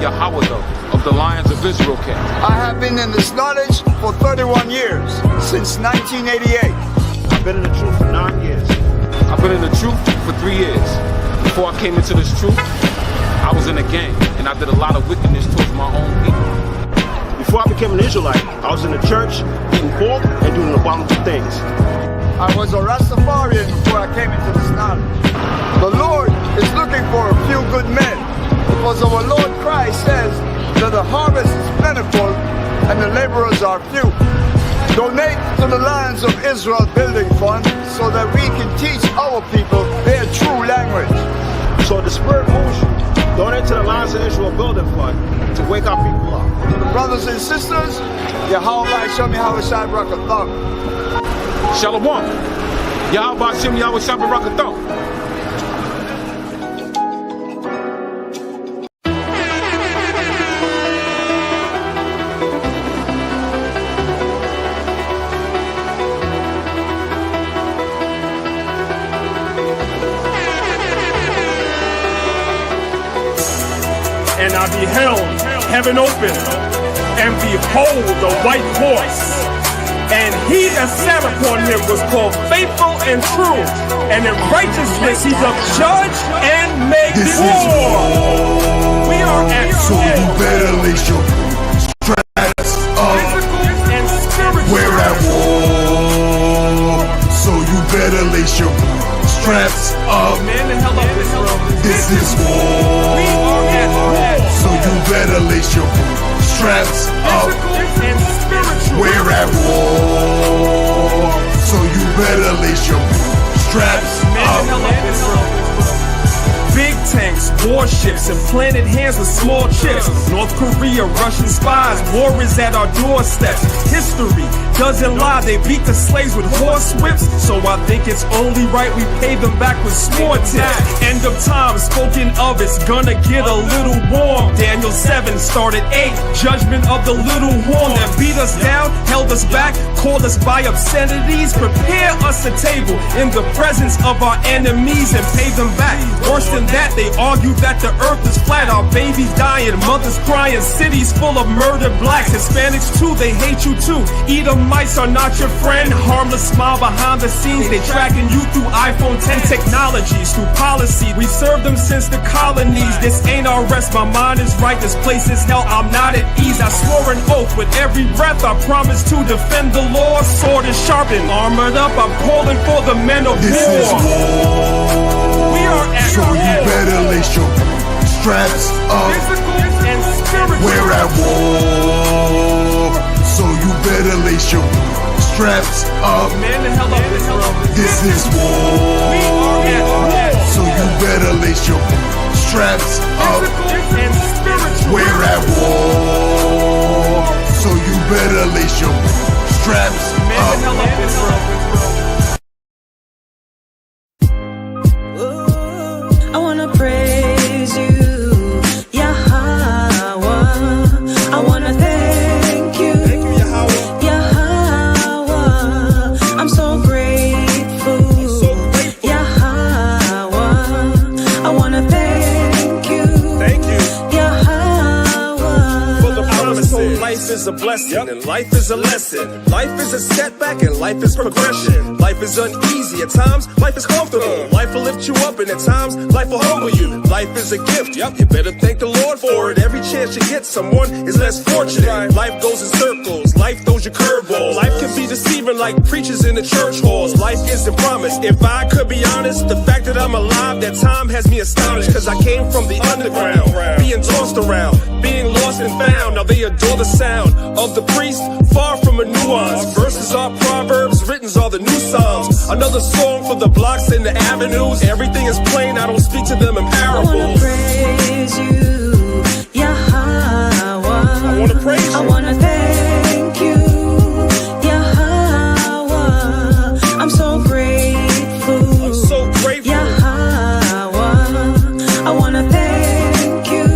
Yahweh of the Lions of Israel came. I have been in this knowledge for 31 years, since 1988. I've been in the truth for 9 years. I've been in the truth for 3 years. Before I came into this truth, I was in a gang, and I did a lot of wickedness towards my own people. Before I became an Israelite, I was in the church, eating pork and doing abominable things. I was a Rastafarian before I came into this knowledge. The Lord is looking for a few good men, because our Lord Christ says that the harvest is plentiful and the laborers are few. Donate to the Lions of Israel Building Fund so that we can teach our people their true language. So the Spirit moves you. Donate to the Lions of Israel Building Fund to wake our people up. Brothers and sisters, Yahweh Shem Yahweh Shai Barakatham. Shalom. Yahweh Shem Yahweh Shai Barakatham. And I beheld heaven open, and behold a white horse. And he that sat upon him was called Faithful and True, and in righteousness he doth judge and make war. We are at so war. You better lace your straps up. Physical and spiritual. We're at war. So you better lace your straps up. Man the hell up this room. This is war. We are at war. So you better lace your straps up. Physical and spiritual. We're at war. So you better lace your straps Man the hell up this room. Big tanks, warships, implanted hands with small chips. North Korea, Russian spies, war is at our doorsteps. History doesn't lie, they beat the slaves with horse whips. So I think it's only right we pay them back with small tips. End of time, spoken of, it's gonna get a little warm. Daniel 7 started 8, judgment of the little horn that beat us down, held us back, called us by obscenities. Prepare us a table in the presence of our enemies and pay them back. Worse than that, they argue that the earth is flat. Our babies dying, mothers crying, cities full of murdered blacks. Hispanics too, they hate you too. Edomites are not your friend. Harmless smile behind the scenes. They tracking you through iPhone 10 technologies, through policy. We served them since the colonies. This ain't our rest, my mind is right. This place is hell, I'm not at ease. I swore an oath with every breath. I promise to defend the law. Sword is sharpened, armored up. I'm calling for the men of This war. is war. So you better lace your straps up. Physical and spiritual. We're at war. So you better lace your straps up. Man the hell up this room. This is war. We are at war. So you better lace your straps up. Physical and spiritual. We're at war. So you better lace your straps Man the hell up. up this room. I wanna praise you, Yahweh. I wanna thank you, Yahweh. I'm so grateful, Yahweh. I wanna thank you, Yahweh. For the promise of life is a blessing, and life is a lesson. Life is a setback, and life is progression. Life is uneasy at times, life is comfortable. Life will lift you up, and at times, life will humble you. Life is a gift, you better thank the Lord for it. Every chance you get, someone is less fortunate. Life goes in circles, life throws you curveballs. Life can be deceiving like preachers in the church halls. Life isn't promised. If I could be honest, the fact that I'm alive, that time has me astonished. Cause I came from the underground, being tossed around, being lost and found. Now they adore the sound of the priest, far from a nuance. Verses are proverbs, written's are the new psalms. Another song for the blocks and the avenues. Everything is plain, I don't speak to them in I wanna parables. praise you, Yahweh. I wanna praise you. I wanna thank you, Yahweh. I'm so grateful. I'm so grateful. Yahweh. I wanna thank you,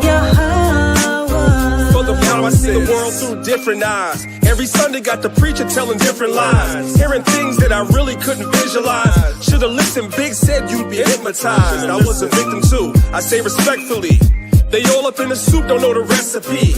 Yahweh. For the power I see the world through different eyes. Every Sunday got the preacher telling different lies, hearing things that I really couldn't visualize. Should've listened, Big said you'd be hypnotized. I was a victim too, I say respectfully. They all up in the soup, don't know the recipe.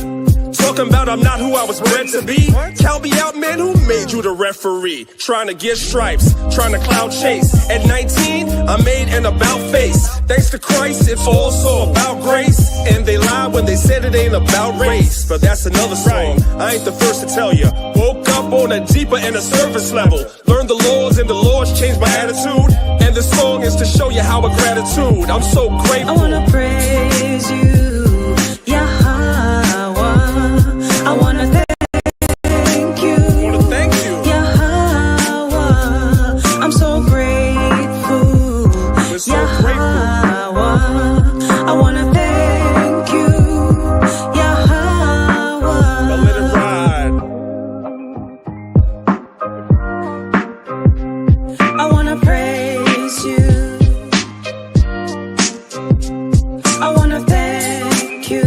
Talking about I'm not who I was bred to be. Count me out, man, who made you the referee? Trying to get stripes, trying to cloud chase. At 19, I made an about face. Thanks to Christ, it's also about grace. And they lied when they said it ain't about race. But that's another song, I ain't the first to tell ya. Woke up on a deeper and a surface level. Learned the laws and the laws changed my attitude. And this song is to show you how a gratitude. I'm so grateful. I wanna praise you, Yahweh. I wanna thank you, Yahweh. I'm so grateful, Yahweh. I wanna thank you, Yahweh. Now let it ride. I wanna praise you. I wanna thank you.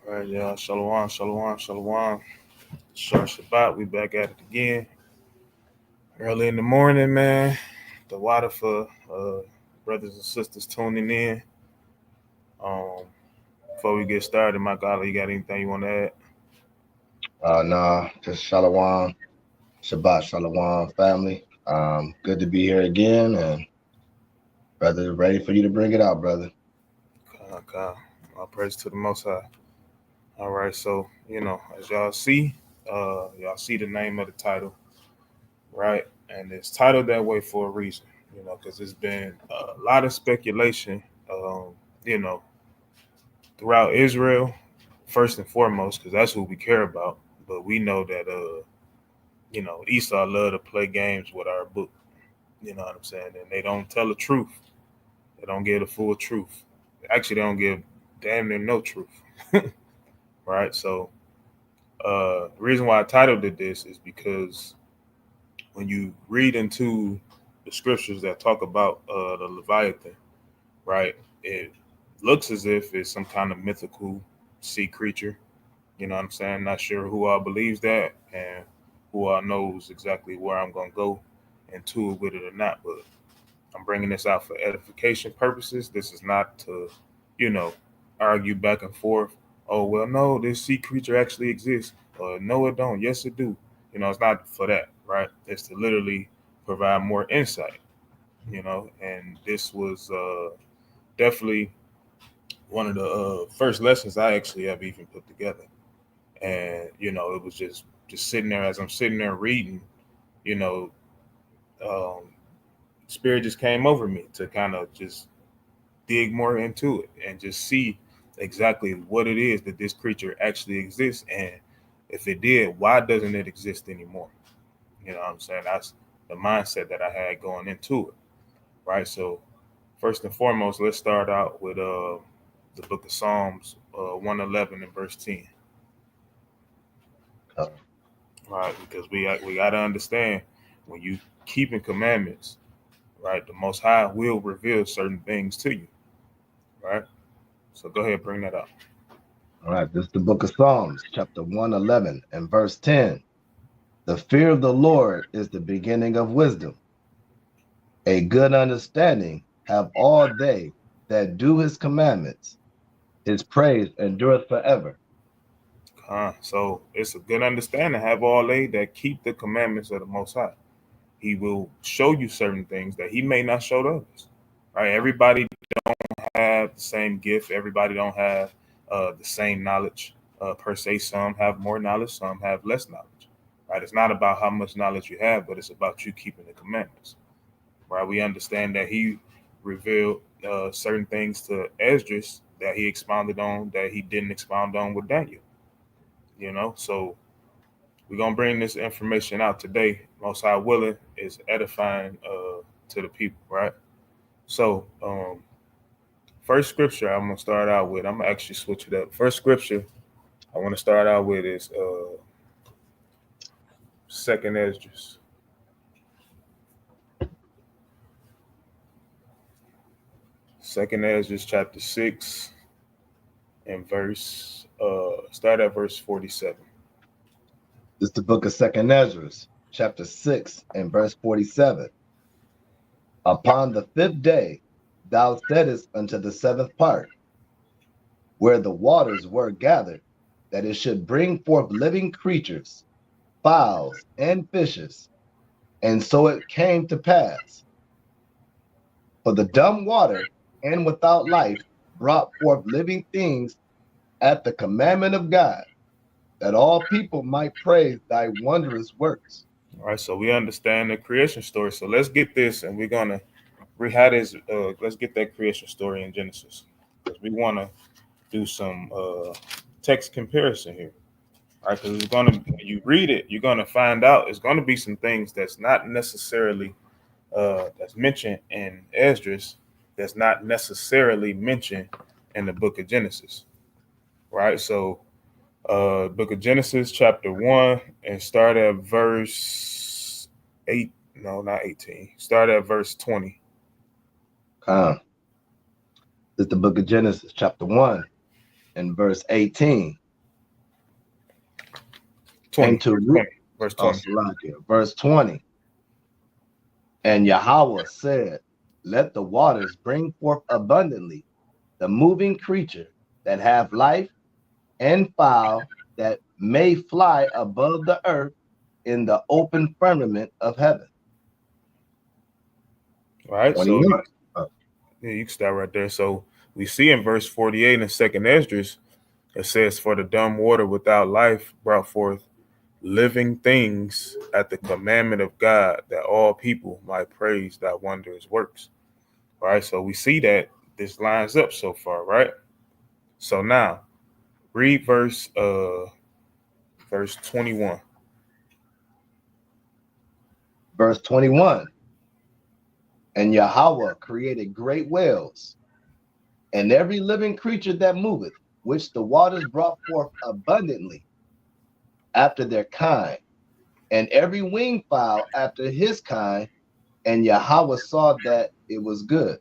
All right, y'all. Shalom, shalom, shalom. Shah Shabbat. We back at it again. Early in the morning, man. The water for brothers and sisters tuning in. Before we get started, Maccabeestv, you got anything you want to add? Nah, just Shalom, Shabbat Shalom, family. Good to be here again, and brother, ready for you to bring it out, brother. Okay. All praise to the Most High. All right, so, as y'all see the name of the title, right? And it's titled that way for a reason, because it's been a lot of speculation, throughout Israel, first and foremost, because that's who we care about. But we know that, Esau love to play games with our book. You know what I'm saying? And they don't tell the truth. They don't give the full truth. Actually, they don't give damn near no truth. Right? So the reason why I titled it this is because when you read into the scriptures that talk about the Leviathan, right, it looks as if it's some kind of mythical sea creature. You know what I'm saying? Not sure who all believes that and who all knows exactly where I'm going to go into it with it or not. But I'm bringing this out for edification purposes. This is not to, argue back and forth. Oh, well, no, this sea creature actually exists. No, it don't. Yes, it do. It's not for that, right? It's to literally provide more insight, and this was definitely one of the first lessons I actually have even put together. And, it was just sitting there as I'm sitting there reading, Spirit just came over me to kind of just dig more into it and just see exactly what it is that this creature actually exists. And if it did, why doesn't it exist anymore? You know what I'm saying? That's the mindset that I had going into it, right? So first and foremost, let's start out with the book of Psalms 111 and verse 10. Right, because we got to understand, when you keeping commandments, right, the Most High will reveal certain things to you, right? So go ahead, bring that up. All right, this is the book of Psalms, chapter 111 and verse 10. The fear of the Lord is the beginning of wisdom. A good understanding have all they that do his commandments. His praise endureth forever. So it's a good understanding, have all they that keep the commandments of the Most High. He will show you certain things that he may not show to others, right? Everybody don't have the same gift. Everybody don't have the same knowledge per se. Some have more knowledge, some have less knowledge, right? It's not about how much knowledge you have, but it's about you keeping the commandments, right? We understand that he revealed certain things to Esdras that he expounded on that he didn't expound on with Daniel. So we're going to bring this information out today Most High willing, is edifying to the people, right? So, first scripture I'm gonna start out with. I'm gonna actually switch it up. First scripture I want to start out with is Second Esdras. Second Esdras chapter 6 and verse start at verse 47. This is the book of Second Ezra, chapter 6 and verse 47. Upon the 5th day, thou saidest unto the 7th part, where the waters were gathered, that it should bring forth living creatures, fowls, and fishes. And so it came to pass. For the dumb water and without life brought forth living things at the commandment of God, that all people might praise thy wondrous works. All right, so we understand the creation story. So let's get this, and we're gonna read this. Let's get that creation story in Genesis, because we want to do some text comparison here. All right, because it's gonna, when you read it, you're gonna find out it's gonna be some things that's not necessarily that's mentioned in Esdras, that's not necessarily mentioned in the book of Genesis. Right, so book of Genesis chapter 1 and start at verse 8. No, not 18. Start at verse 20. This is the book of Genesis chapter 1 and verse 18. 20, verse 20. Verse 20. And Yahweh said, let the waters bring forth abundantly the moving creature that have life, and fowl that may fly above the earth in the open firmament of heaven. All right, so yeah, you can start right there. So we see in verse 48 in Second Esdras, it says, for the dumb water without life brought forth living things at the commandment of God, that all people might praise thy wondrous works. All right, so we see that this lines up so far, right? So now read verse 21. Verse 21. And Yahweh created great whales, and every living creature that moveth, which the waters brought forth abundantly after their kind, and every winged fowl after his kind, and Yahweh saw that it was good.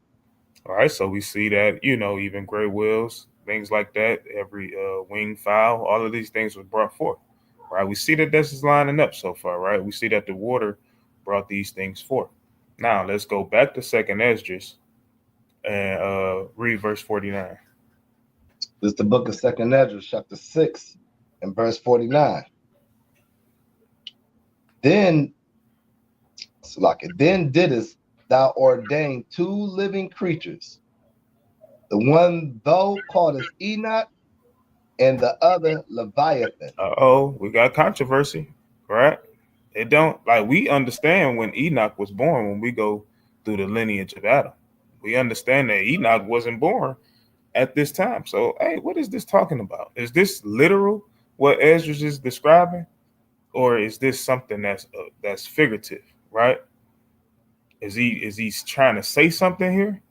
All right, so we see that, even gray whales, things like that, every winged fowl, all of these things was brought forth. Right, we see that this is lining up so far, right? We see that the water brought these things forth. Now let's go back to Second Esdras and read verse 49. This is the book of Second Esdras, chapter 6 and verse 49. Then didst thou ordain 2 living creatures, the one thou callest Enoch, and the other Leviathan. We got controversy, right? It don't, like, we understand when Enoch was born, when we go through the lineage of Adam. We understand that Enoch wasn't born at this time. So, hey, what is this talking about? Is this literal what Esdras is describing? Or is this something that's figurative, right? Is he trying to say something here?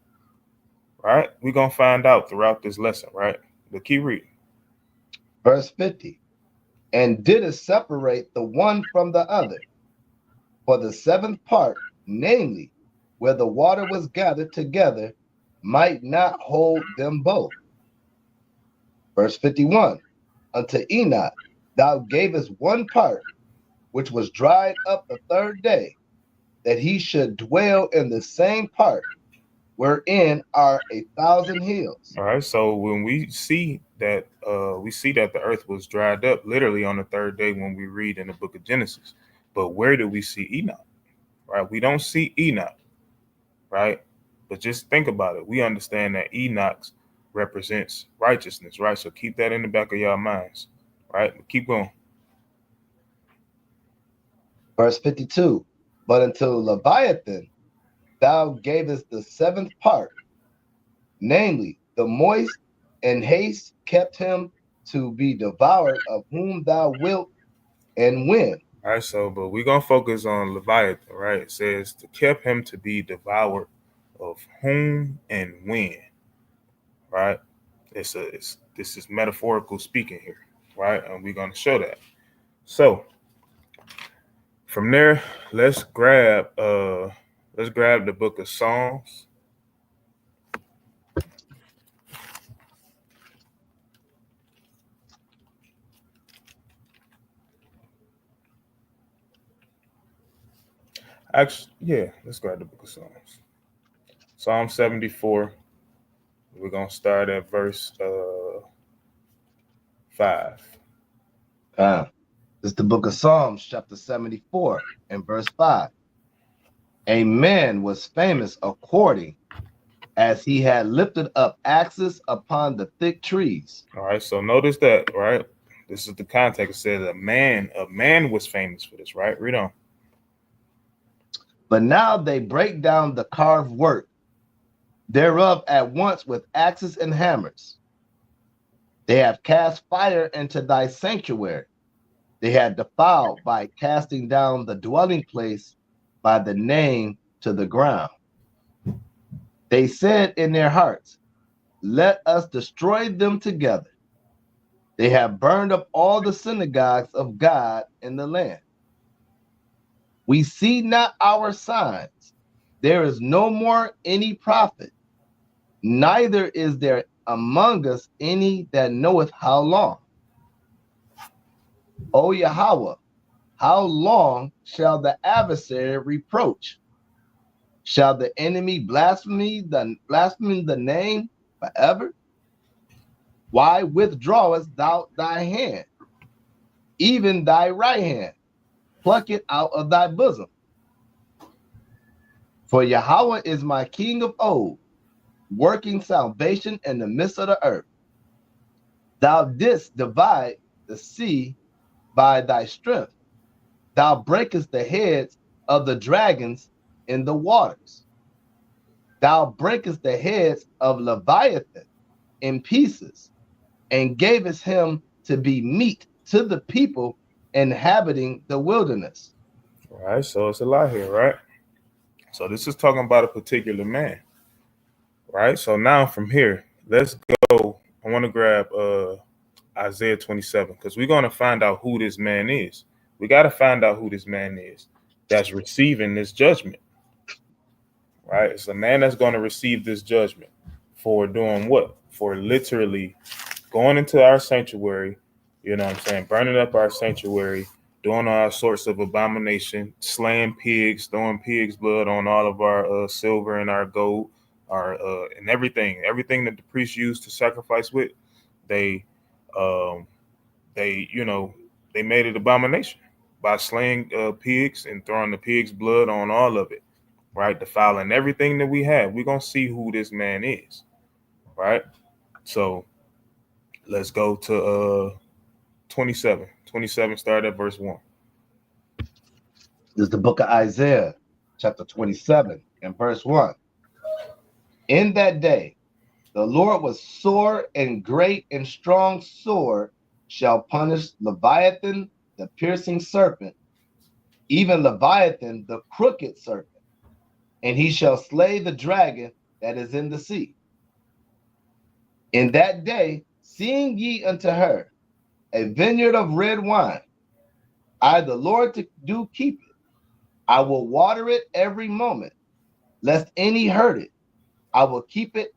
Right? We're gonna find out throughout this lesson, right? But keep reading. Verse 50. And didst separate the one from the other, for the 7th part, namely, where the water was gathered together, might not hold them both. Verse 51. Unto Enoch thou gavest 1 part, which was dried up the 3rd day, that he should dwell in the same part, wherein are 1,000 hills. All right, so when we see that the earth was dried up literally on the 3rd day when we read in the book of Genesis. But where do we see Enoch? Right? We don't see Enoch, right? But just think about it. We understand that Enoch represents righteousness, right? So keep that in the back of your minds, right? Keep going. Verse 52. But unto Leviathan thou gavest the 7th part, namely, the moist and haste kept him to be devoured, of whom thou wilt and when. All right, so but we're gonna focus on Leviathan, right? It says to kept him to be devoured of whom and when, right? This is metaphorical speaking here, right? And we're gonna show that. So from there, let's grab the book of Psalms. Actually, yeah, let's grab the book of Psalms. Psalm 74. We're gonna start at verse 5. This is the book of Psalms, chapter 74, and verse 5. A man was famous according as he had lifted up axes upon the thick trees. All right, so notice that, right? This is the context. It says a man was famous for this, right? Read on. But now they break down the carved work thereof at once with axes and hammers. They have cast fire into thy sanctuary. They had defiled by casting down the dwelling place by the name to the ground. They said in their hearts, let us destroy them together. They have burned up all the synagogues of God in the land. We see not our signs. There is no more any prophet, neither is there among us any that knoweth how long. O Yahweh, how long shall the adversary reproach? Shall the enemy blaspheme the name forever? Why withdrawest thou thy hand, even thy right hand? Pluck it out of thy bosom. For Yahweh is my king of old, working salvation in the midst of the earth. Thou didst divide the sea by thy strength. Thou breakest the heads of the dragons in the waters. Thou breakest the heads of Leviathan in pieces, and gavest him to be meat to the people inhabiting the wilderness. All right, so it's a lot here, right? So this is talking about a particular man, right? So now from here, let's go. I want to grab Isaiah 27 because we're going to find out who this man is. We got to find out who this man is that's receiving this judgment, right? It's a man that's going to receive this judgment for doing what? For literally going into our sanctuary, you know what I'm saying, burning up our sanctuary, doing all sorts of abomination, slaying pigs, throwing pigs' blood on all of our silver and our gold, our and everything that the priests used to sacrifice with. They made it abomination by slaying pigs and throwing the pig's blood on all of it, right? Defiling everything that we have. We're gonna see who this man is, right? So let's go to 27. 27 start at verse 1. This is the book of Isaiah, chapter 27, and verse 1. In that day, the Lord was sore and great and strong sword shall punish Leviathan, the piercing serpent, even Leviathan, the crooked serpent, and he shall slay the dragon that is in the sea. In that day, sing ye unto her, a vineyard of red wine. I, the Lord, do keep it. I will water it every moment, lest any hurt it. I will keep it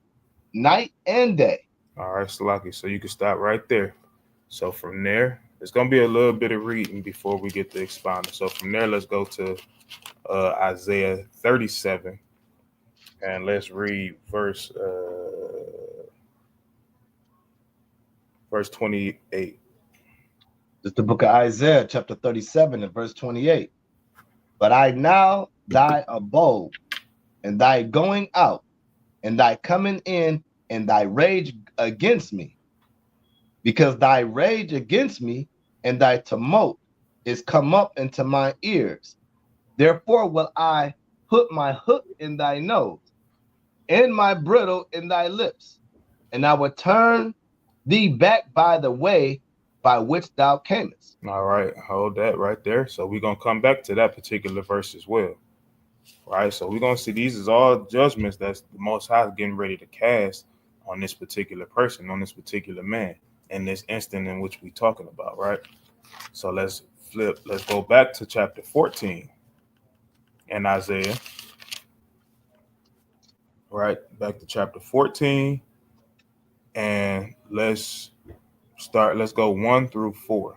night and day. All right, Salaki. So you can stop right there. So from there, it's going to be a little bit of reading before we get to expounding. So from there, let's go to Isaiah 37, and let's read verse 28. It's the book of Isaiah, chapter 37, and verse 28. But I now thy abode, and thy going out, and thy coming in, and thy rage against me, because thy rage against me and thy tumult is come up into my ears. Therefore will I put my hook in thy nose, and my bridle in thy lips, and I will turn thee back by the way by which thou camest. All right, hold that right there. So we're gonna come back to that particular verse as well. Right. So we're gonna see these is all judgments that's the Most High getting ready to cast on this particular person, on this particular man, in this instant in which we're talking about, right? So let's go back to chapter 14 in Isaiah. Right, back to chapter 14, and let's go 1 through 4.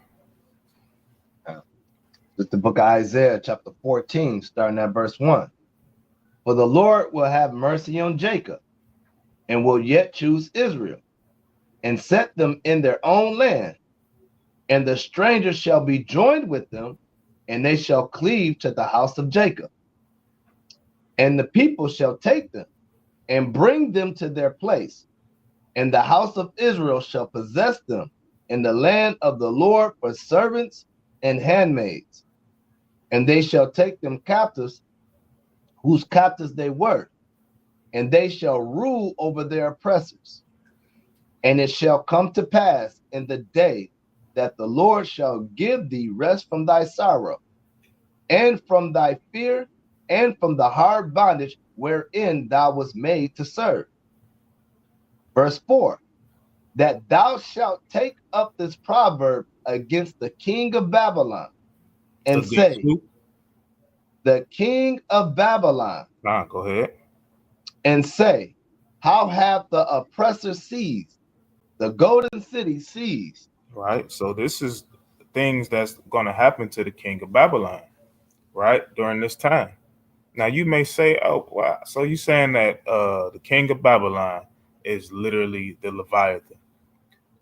It's the book of Isaiah, chapter 14, starting at verse 1. For the Lord will have mercy on Jacob, and will yet choose Israel, and set them in their own land. And the strangers shall be joined with them, and they shall cleave to the house of Jacob. And the people shall take them, and bring them to their place. And the house of Israel shall possess them in the land of the Lord for servants and handmaids. And they shall take them captives, whose captives they were, and they shall rule over their oppressors. And it shall come to pass in the day that the Lord shall give thee rest from thy sorrow, and from thy fear, and from the hard bondage wherein thou wast made to serve. Verse 4, that thou shalt take up this proverb against the king of Babylon, and say, the king of Babylon, Go ahead. and say, how hath the oppressor seized, the golden city seized. Right. So this is things that's going to happen to the king of Babylon, right, during this time. Now you may say, oh, wow. So you're saying that the king of Babylon is literally the Leviathan.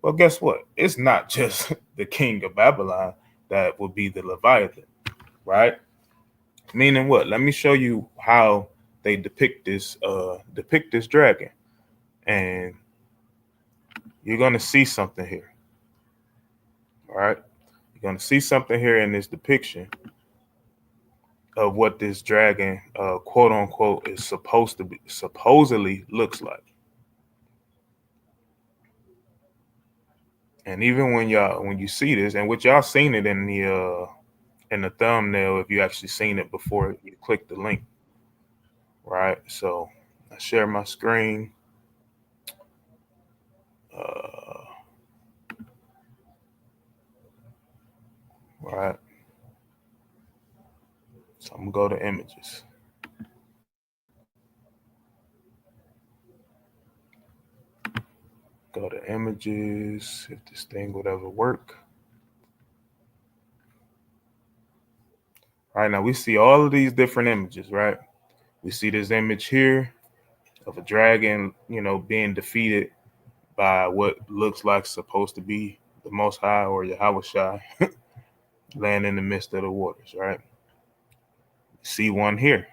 Well, guess what? It's not just the king of Babylon that would be the Leviathan, right? Meaning what? Let me show you how they depict this dragon, and you're gonna see something here. All right, you're gonna see something here in this depiction of what this dragon, quote unquote, is supposedly looks like. And even when you see this, and what y'all seen it in the thumbnail, if you actually seen it before you click the link, right? So I share my screen. Right. So I'm gonna go to images. Go to images, if this thing would ever work. All right, now we see all of these different images, right? We see this image here of a dragon, being defeated by what looks like supposed to be the Most High or Yahweh Shai, laying in the midst of the waters, right? See one here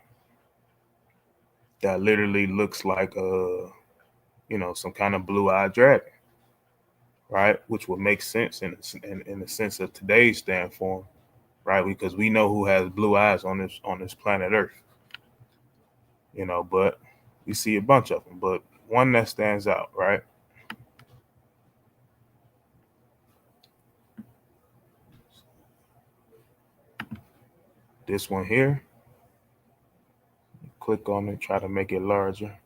that literally looks like some kind of blue-eyed dragon, right? Which would make sense in the sense of today's stand form, right? Because we know who has blue eyes on this planet Earth, but we see a bunch of them, but one that stands out, right? This one here. Click on it, try to make it larger.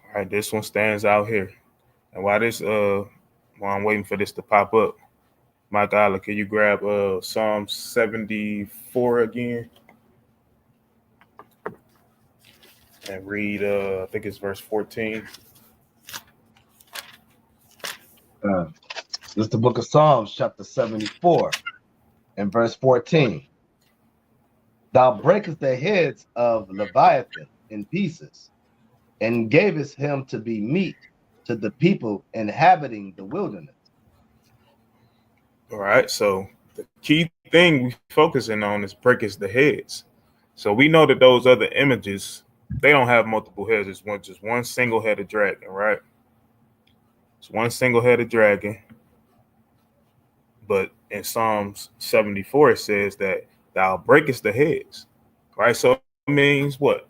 All right, this one stands out here. And while I'm waiting for this to pop up, Maccabeestv, can you grab Psalm 74 again? And read, I think it's verse 14. This is the book of Psalms, chapter 74, and verse 14. Thou breakest the heads of Leviathan in pieces, and gavest him to be meat to the people inhabiting the wilderness. All right, so the key thing we're focusing on is breakest the heads. So we know that those other images, they don't have multiple heads. It's just one single-headed dragon, right? It's one single-headed dragon. But in Psalms 74, it says that thou breakest the heads, right? So it means what?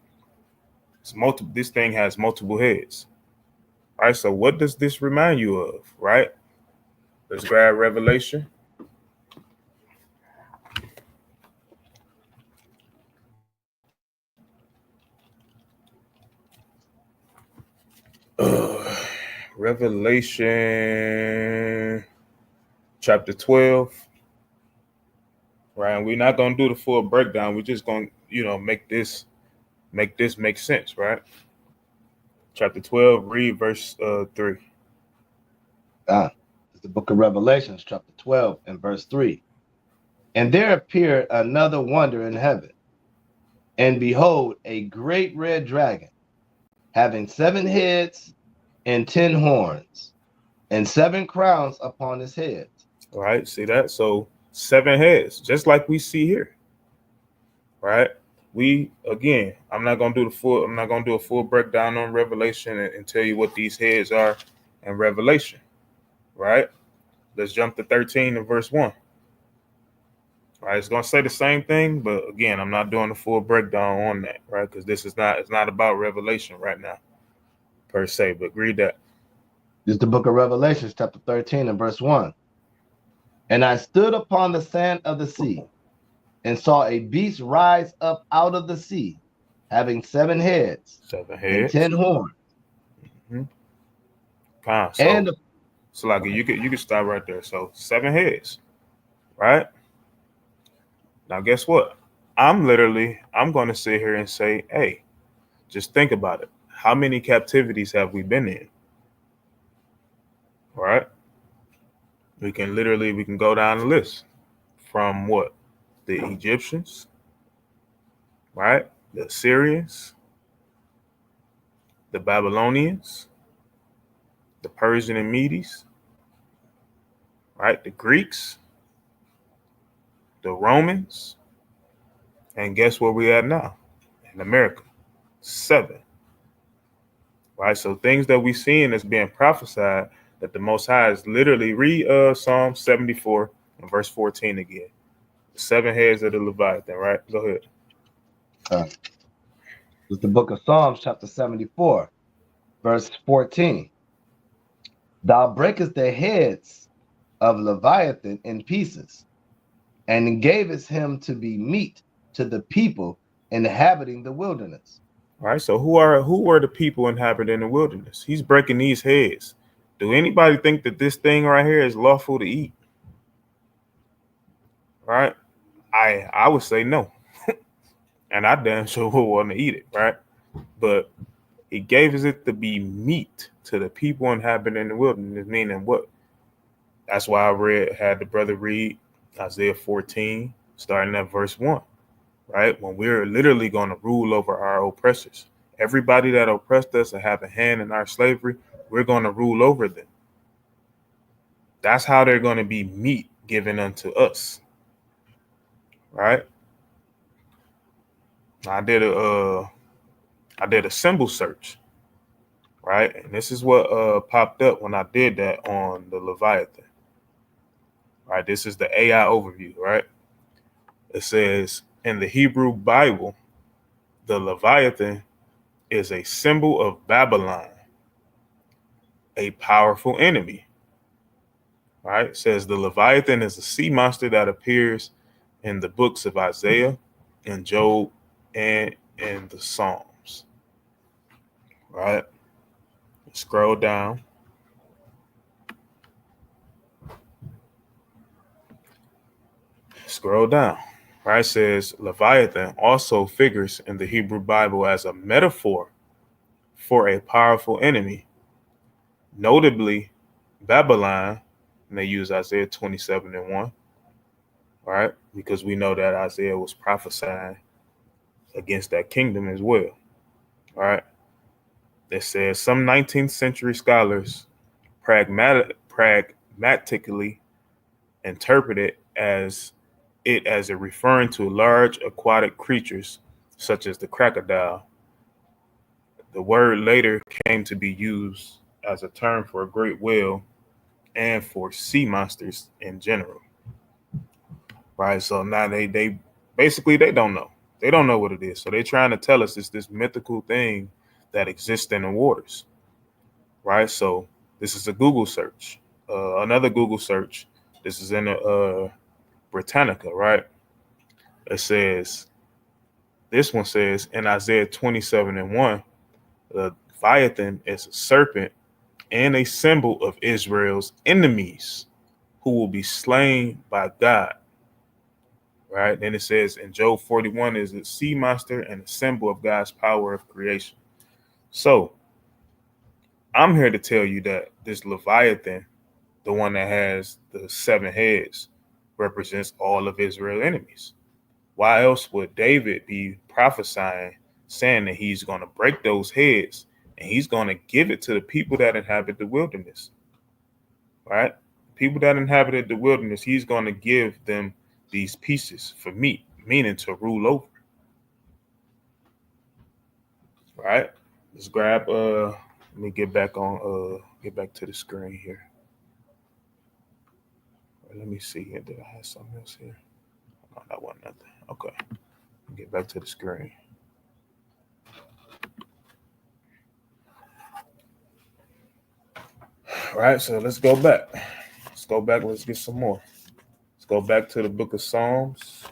This thing has multiple heads. right? So what does this remind you of, right? Let's grab Revelation. Revelation chapter 12. Right, and we're not gonna do the full breakdown. We're just gonna, make this make sense, right? Chapter 12, read verse 3. It's the book of Revelations, chapter 12, and verse 3. And there appeared another wonder in heaven, and behold, a great red dragon, having 7 heads and 10 horns, and 7 crowns upon his heads. All right, see that? So 7 heads, just like we see here, right? I'm not gonna do a full breakdown on Revelation and tell you what these heads are in Revelation, right? Let's jump to 13 and verse 1. All right, it's gonna say the same thing, but again, I'm not doing a full breakdown on that, right? Because it's not about Revelation right now, per se. But read that. This is the book of Revelation, chapter 13, and verse 1. And I stood upon the sand of the sea, and saw a beast rise up out of the sea, having 7 heads, 7 and heads, 10 horns. Mm-hmm. So like you could stop right there. So 7 heads, right? Now guess what? I'm going to sit here and say, hey, just think about it. How many captivities have we been in? All right. We can go down the list from what? The Egyptians, right? The Assyrians, the Babylonians, the Persian and Medes, right? The Greeks, the Romans, and guess where we at now? In America, 7. Right? So things that we seeing that's being prophesied that the Most High is literally, read Psalm 74 and verse 14 again. The 7 heads of the Leviathan, right? Go ahead. It's the book of Psalms, chapter 74, verse 14. Thou breakest the heads of Leviathan in pieces, and gavest him to be meat to the people inhabiting the wilderness. All right, so who were the people inhabiting the wilderness? He's breaking these heads. Do anybody think that this thing right here is lawful to eat? Right? I would say no. And I damn sure would want to eat it, right? But he gave us it to be meat to the people inhabiting the wilderness, meaning what? That's why I had the brother read Isaiah 14, starting at verse 1, right? When we're literally going to rule over our oppressors. Everybody that oppressed us and have a hand in our slavery, we're going to rule over them. That's how they're going to be meat given unto us, right? I did a symbol search, right? And this is what popped up when I did that on the Leviathan. Right, this is the AI overview, right? It says in the Hebrew Bible, the Leviathan is a symbol of Babylon, a powerful enemy. Right? It says the Leviathan is a sea monster that appears in the books of Isaiah and Job and in the Psalms. Right? Scroll down. Scroll down. Right? It says Leviathan also figures in the Hebrew Bible as a metaphor for a powerful enemy, notably Babylon. And they use Isaiah 27 and 1. Right? Because we know that Isaiah was prophesying against that kingdom as well. All right. It says some 19th century scholars pragmatically interpret it as a referring to large aquatic creatures such as the crocodile. The word later came to be used as a term for a great whale and for sea monsters in general. Right. So now they basically they don't know. They don't know what it is. So they're trying to tell us it's this mythical thing that exists in the waters. right? So this is a Google search. Another Google search. This is in Britannica, right? It says, this one says in Isaiah 27:1, the Leviathan is a serpent and a symbol of Israel's enemies who will be slain by God. Right? Then it says in Job 41 is a sea monster and a symbol of God's power of creation. So I'm here to tell you that this Leviathan, the one that has the 7 heads, represents all of Israel's enemies. Why else would David be prophesying, saying that he's going to break those heads and he's going to give it to the people that inhabit the wilderness? Right? People that inhabited the wilderness, he's going to give them these pieces for meat, meaning to rule over. Right? Let's grab let me get back to the screen here. Let me see here. Did I have something else here? No, that wasn't nothing. Okay. Get back to the screen. All right, so let's go back. Let's get some more. Let's go back to the book of Psalms.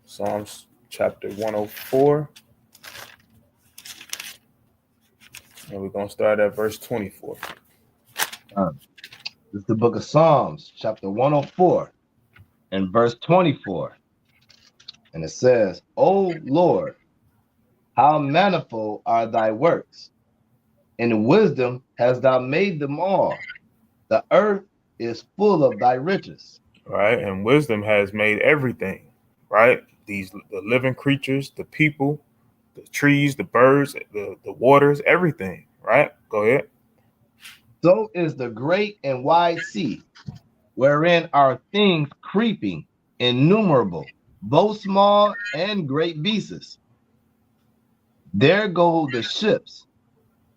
Psalms chapter 104. And we're going to start at verse 24. This is the book of Psalms, chapter 104, and verse 24. And it says, O Lord, how manifold are thy works! In wisdom hast thou made them all. The earth is full of thy riches. Right, and wisdom has made everything, right? The living creatures, the people, the trees, the birds, the waters, everything, right? Go ahead. So is the great and wide sea, wherein are things creeping, innumerable, both small and great beasts. There go the ships.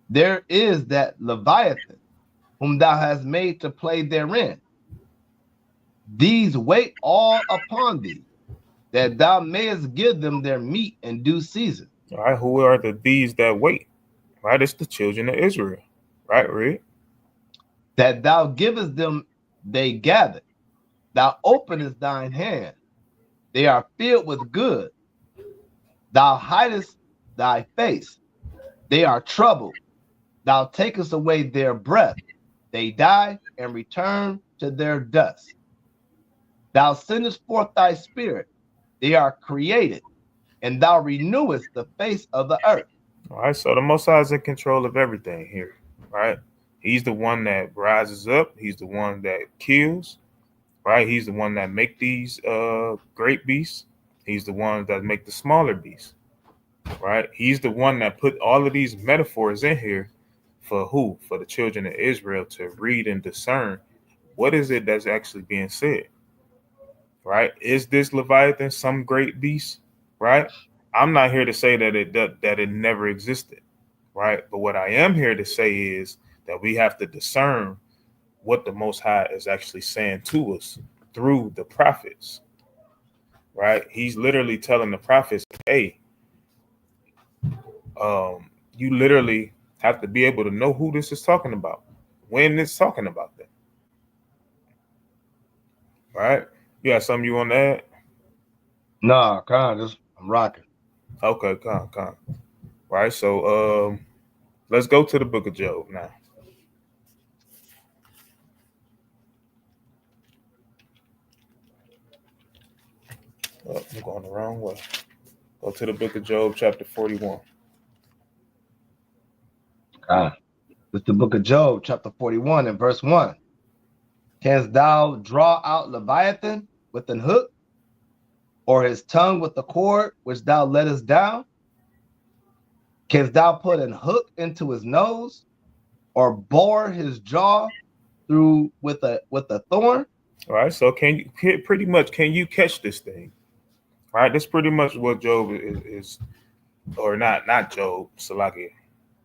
There is that Leviathan, whom thou hast made to play therein. These wait all upon thee, that thou mayest give them their meat in due season. All right, who are these that wait? Right, it's the children of Israel. Right, read. That thou givest them, they gather. Thou openest thine hand. They are filled with good. Thou hidest thy face. They are troubled. Thou takest away their breath. They die and return to their dust. Thou sendest forth thy spirit. They are created, and thou renewest the face of the earth. All right, so the Most High is in control of everything here, right? He's the one that rises up. He's the one that kills, right? He's the one that make these great beasts. He's the one that make the smaller beasts, right? He's the one that put all of these metaphors in here for who? For the children of Israel to read and discern what is it that's actually being said, right? Is this Leviathan some great beast, right? I'm not here to say that it never existed, right? But what I am here to say is that we have to discern what the Most High is actually saying to us through the prophets, right? He's literally telling the prophets, hey, you literally have to be able to know who this is talking about, when it's talking about them, right? You got something you want to add? Nah, I'm rocking. Okay, come. Right, so let's go to the book of Job now. Oh, I'm going the wrong way. Go to the book of Job, chapter 41. It's the book of Job, chapter 41, and verse 1. Canst thou draw out Leviathan with an hook, or his tongue with the cord which thou lettest down? Canst thou put an hook into his nose, or bore his jaw through with a thorn? All right, so can you catch this thing? All right, that's pretty much what Job is or not Job, Salakia.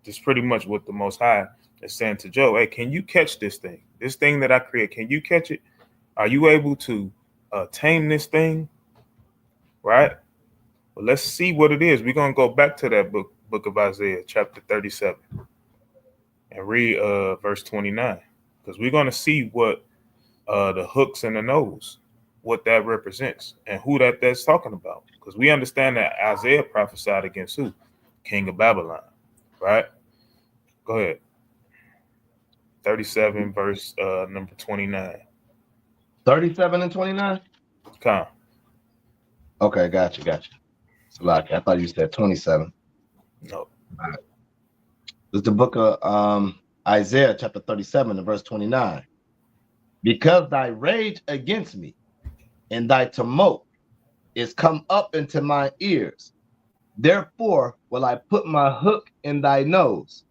That's pretty much what the Most High is saying to Job. Hey, can you catch this thing? This thing that I create, can you catch it? Are you able to tame this thing? Right? Well, let's see what it is. We're gonna go back to that book of Isaiah, chapter 37, and read verse 29, because we're gonna see what the hooks in the nose, what that represents, and who that's talking about. Because we understand that Isaiah prophesied against who? King of Babylon, right? Go ahead. 37, verse number 29. 37 and 29? Come. Okay, gotcha. So like, I thought you said 27. No. All right. It's the book of Isaiah, chapter 37 and verse 29. Because thy rage against me and thy tumult is come up into my ears, therefore will I put my hook in thy nose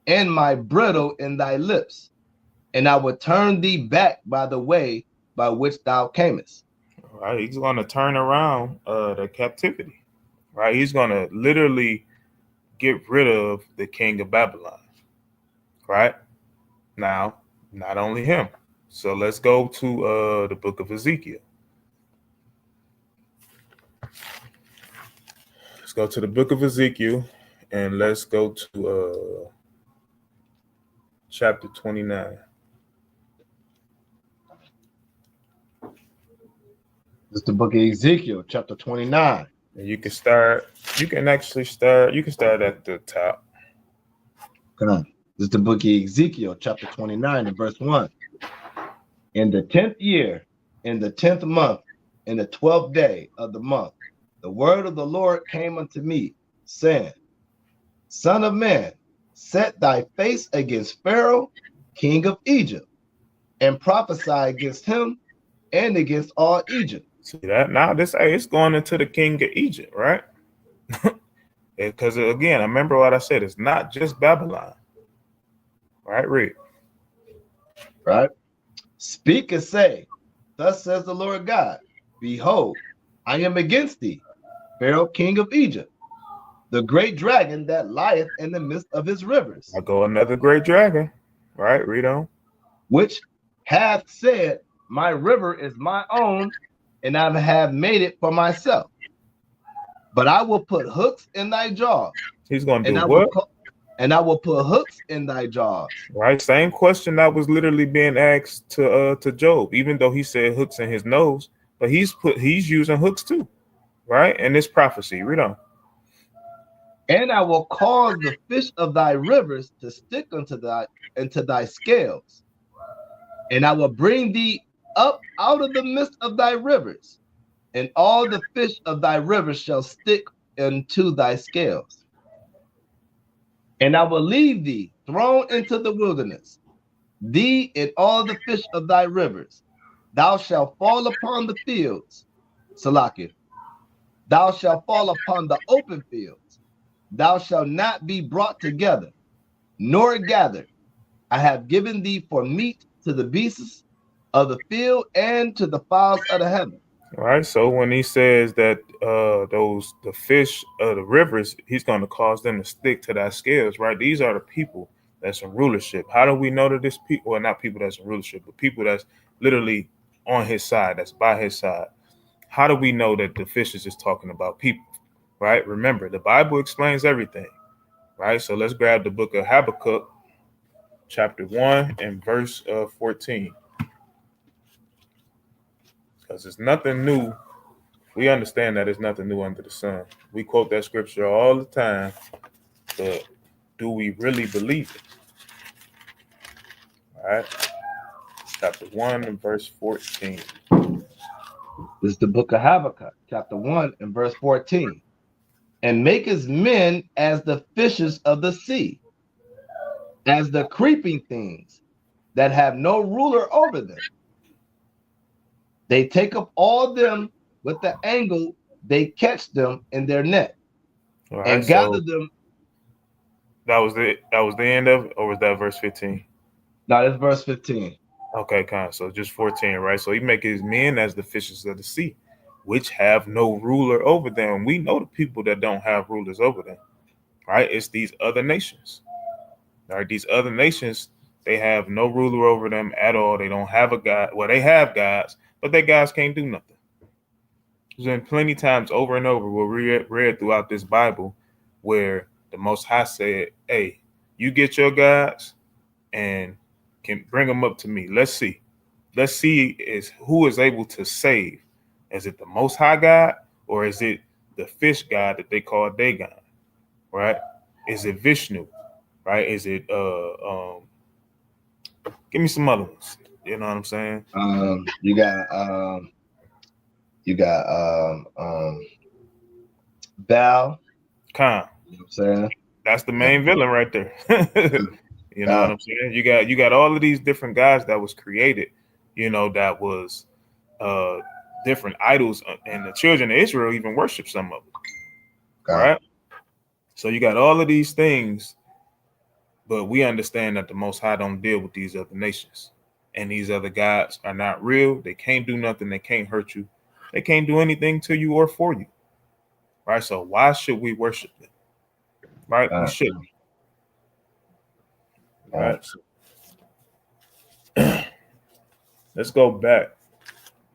and my bridle in thy lips, and I will turn thee back by the way by which thou camest. All right, he's going to turn around the captivity, right? He's going to literally get rid of the king of Babylon, right? Now, not only him. So let's go to the book of Ezekiel. Let's go to the book of Ezekiel, and let's go to chapter 29. It's the book of Ezekiel, chapter 29. And you can start at the top. Come on. This is the book of Ezekiel, chapter 29 and verse 1. In the 10th year, in the 10th month, in the 12th day of the month, the word of the Lord came unto me, saying, Son of man, set thy face against Pharaoh, king of Egypt, and prophesy against him and against all Egypt. See that? Now it's going into the king of Egypt, right? Because again, I remember what I said. It's not just Babylon. Right, read. Right? Speak and say, thus says the Lord God, behold, I am against thee, Pharaoh, king of Egypt, the great dragon that lieth in the midst of his rivers. I go another great dragon. Right, read on. Which hath said, my river is my own, and I have made it for myself. But I will put hooks in thy jaws. He's going to do what? And I will put hooks in thy jaws. Right, same question that was literally being asked to Job, even though he said hooks in his nose, but he's using hooks too, right? And this prophecy, read on. And I will cause the fish of thy rivers to stick into thy scales, and I will bring thee up out of the midst of thy rivers, and all the fish of thy rivers shall stick into thy scales. And I will leave thee thrown into the wilderness, thee and all the fish of thy rivers. Thou shalt fall upon the fields, Salakah. Thou shalt fall upon the open fields. Thou shalt not be brought together, nor gathered. I have given thee for meat to the beasts of the field and to the fowls of the heaven. All right, so when he says that the fish of the rivers, he's going to cause them to stick to that scales, right? These are the people that's in rulership. How do we know that this people, well, not people that's in rulership, but people that's literally on his side, that's by his side? How do we know that the fishes is talking about people, right? Remember, the Bible explains everything, right? So let's grab the book of Habakkuk, chapter 1 and verse 14. Because it's nothing new. We understand that it's nothing new under the sun. We quote that scripture all the time, but do we really believe it? All right. Chapter 1 and verse 14. This is the book of Habakkuk, chapter 1 and verse 14. And maketh men as the fishes of the sea, as the creeping things that have no ruler over them. They take up all them with the angle, they catch them in their net, Right, and gather them. That was the end of it, or was that verse 15? No, that's verse 15. Okay, kind of. So just 14, right? So he makes his men as the fishes of the sea, which have no ruler over them. We know the people that don't have rulers over them, right? It's these other nations. All right, these other nations, they have no ruler over them at all. They don't have a God. Well, they have gods, but their gods can't do nothing. There's been plenty times over and over where we read throughout this Bible where the Most High said, hey, you get your gods and can bring them up to me. Let's see. Let's see is who is able to save. Is it the Most High God or is it the fish god that they call Dagon? Right? Is it Vishnu? Right? Is it give me some other ones. You know what I'm saying? You got Val. Khan. You know what I'm saying? That's the main villain right there. You know what I'm saying? You got all of these different guys that was created, you know, that was different idols, and the children of Israel even worship some of them. Right? So you got all of these things, but we understand that the Most High don't deal with these other nations. And these other gods are not real. They can't do nothing. They can't hurt you. They can't do anything to you or for you. Right? So why should we worship them? Right? We shouldn't. Right? So, let's go back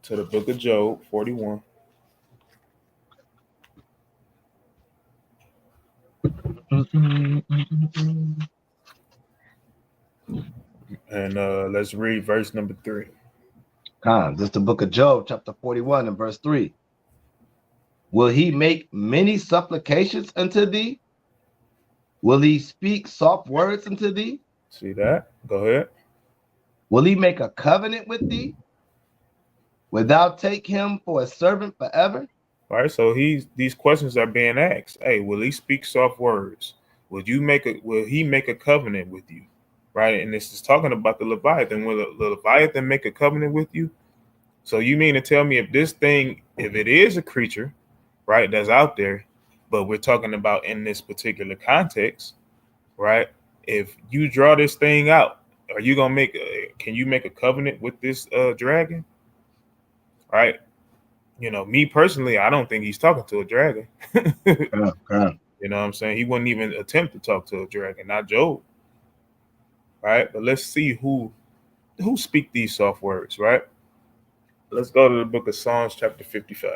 to the book of Job 41. And let's read verse number 3. This is the book of Job, chapter 41 and verse 3. Will he make many supplications unto thee? Will he speak soft words unto thee? See that? Go ahead. Will he make a covenant with thee? Will thou take him for a servant forever? All right, so these questions are being asked. Hey, will he speak soft words? Will he make a covenant with you? Right? And this is talking about the Leviathan. Will the Leviathan make a covenant with you? So you mean to tell me if it is a creature, right, that's out there, but we're talking about in this particular context, right? If you draw this thing out, can you make a covenant with this dragon? Right? You know, me personally, I don't think he's talking to a dragon. You know what I'm saying? He wouldn't even attempt to talk to a dragon, not Job. Right? But let's see who speak these soft words, right? Let's go to the book of Psalms, chapter 55.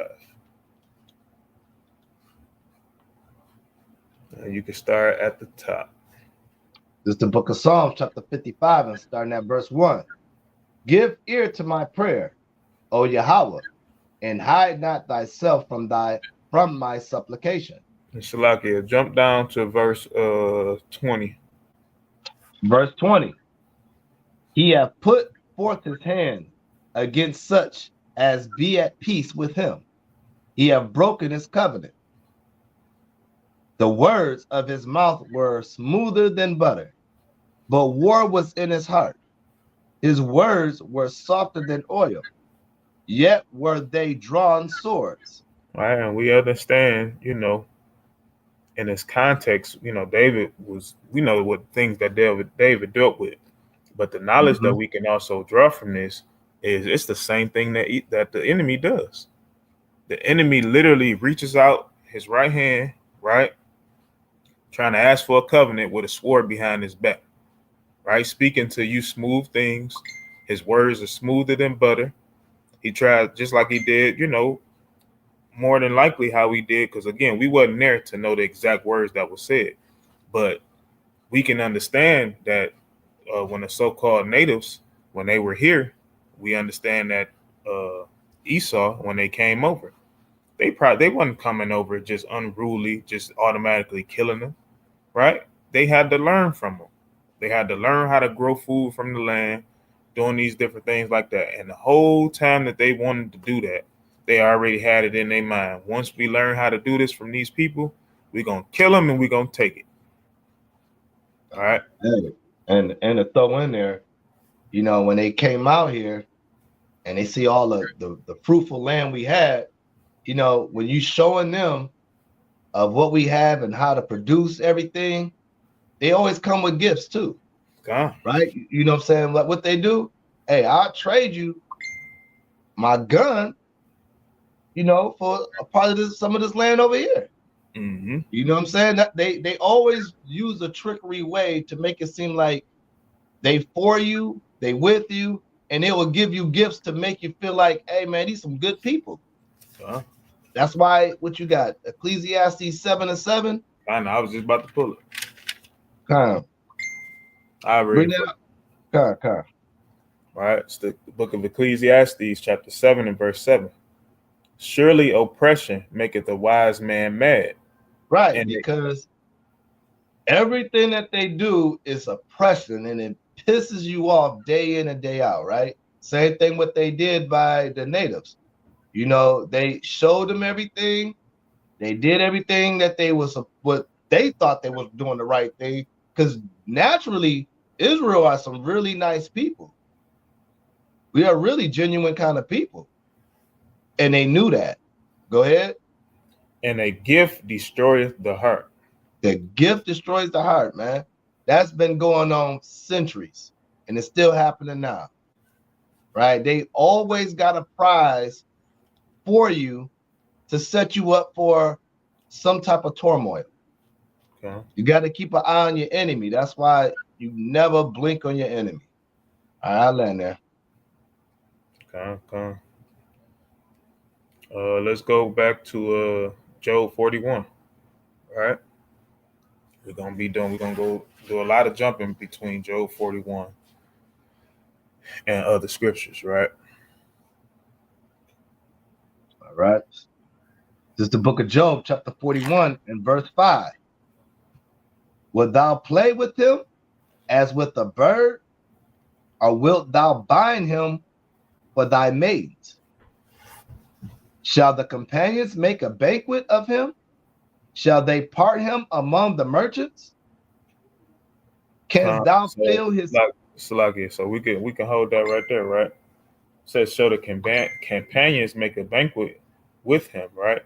You can start at the top. This is the book of Psalms, chapter 55, and starting at verse 1. Give ear to my prayer, O Yahweh, and hide not thyself from my supplication. And Shalakia, jump down to verse 20. Verse 20. He hath put forth his hand against such as be at peace with him. He hath broken his covenant. The words of his mouth were smoother than butter, but war was in his heart. His words were softer than oil, yet were they drawn swords. Right, and we understand, you know, in this context, you know, David was, we know what things that David dealt with, but the knowledge that we can also draw from this is it's the same thing that the enemy does. The enemy literally reaches out his right hand, right, trying to ask for a covenant with a sword behind his back, right, speaking to you smooth things. His words are smoother than butter. He tried, just like he did, you know, more than likely how we did, because again, we wasn't there to know the exact words that were said, but we can understand that when the so-called natives, when they were here, we understand that Esau, when they came over, they wasn't coming over just unruly, just automatically killing them, right? They had to learn from them. They had to learn how to grow food from the land, doing these different things like that. And the whole time that they wanted to do that, they already had it in their mind. Once we learn how to do this from these people, we're going to kill them and we're going to take it. All right. And to throw in there, you know, when they came out here and they see all the fruitful land we had, you know, when you showing them of what we have and how to produce everything, they always come with gifts too. Right? You know what I'm saying? Like what they do, hey, I'll trade you my gun, you know, for a part of some of this land over here. You know what I'm saying? That they always use a trickery way to make it seem like they for you, they with you, and they will give you gifts to make you feel like, hey man, these some good people. That's why what you got, Ecclesiastes 7:7. I know. I was just about to pull it. Come, I read bring it. that up. Come. Right. It's the book of Ecclesiastes, chapter 7 and verse 7. Surely oppression maketh a wise man mad. Right, And because everything that they do is oppression, and it pisses you off day in and day out, right? Same thing what they did by the natives. You know, they showed them everything. They did everything that they was what they thought they was doing the right thing. Because naturally, Israel are some really nice people. We are really genuine kind of people. And they knew that. Go ahead. And a gift destroyeth the heart. The gift destroys the heart, man. That's been going on centuries, and it's still happening now. Right? They always got a prize for you to set you up for some type of turmoil. Okay. You got to keep an eye on your enemy. That's why you never blink on your enemy. All right, I'll land there. Okay. Let's go back to Job 41. All right. We're gonna go do a lot of jumping between Job 41 and other scriptures, right? All right. This is the book of Job, chapter 41 and verse 5. Wilt thou play with him as with a bird, or wilt thou bind him for thy maidens? Shall the companions make a banquet of him? Shall they part him among the merchants? Canst thou fill his Salakia. So we can hold that right there, right? It says, so the companions make a banquet with him, right?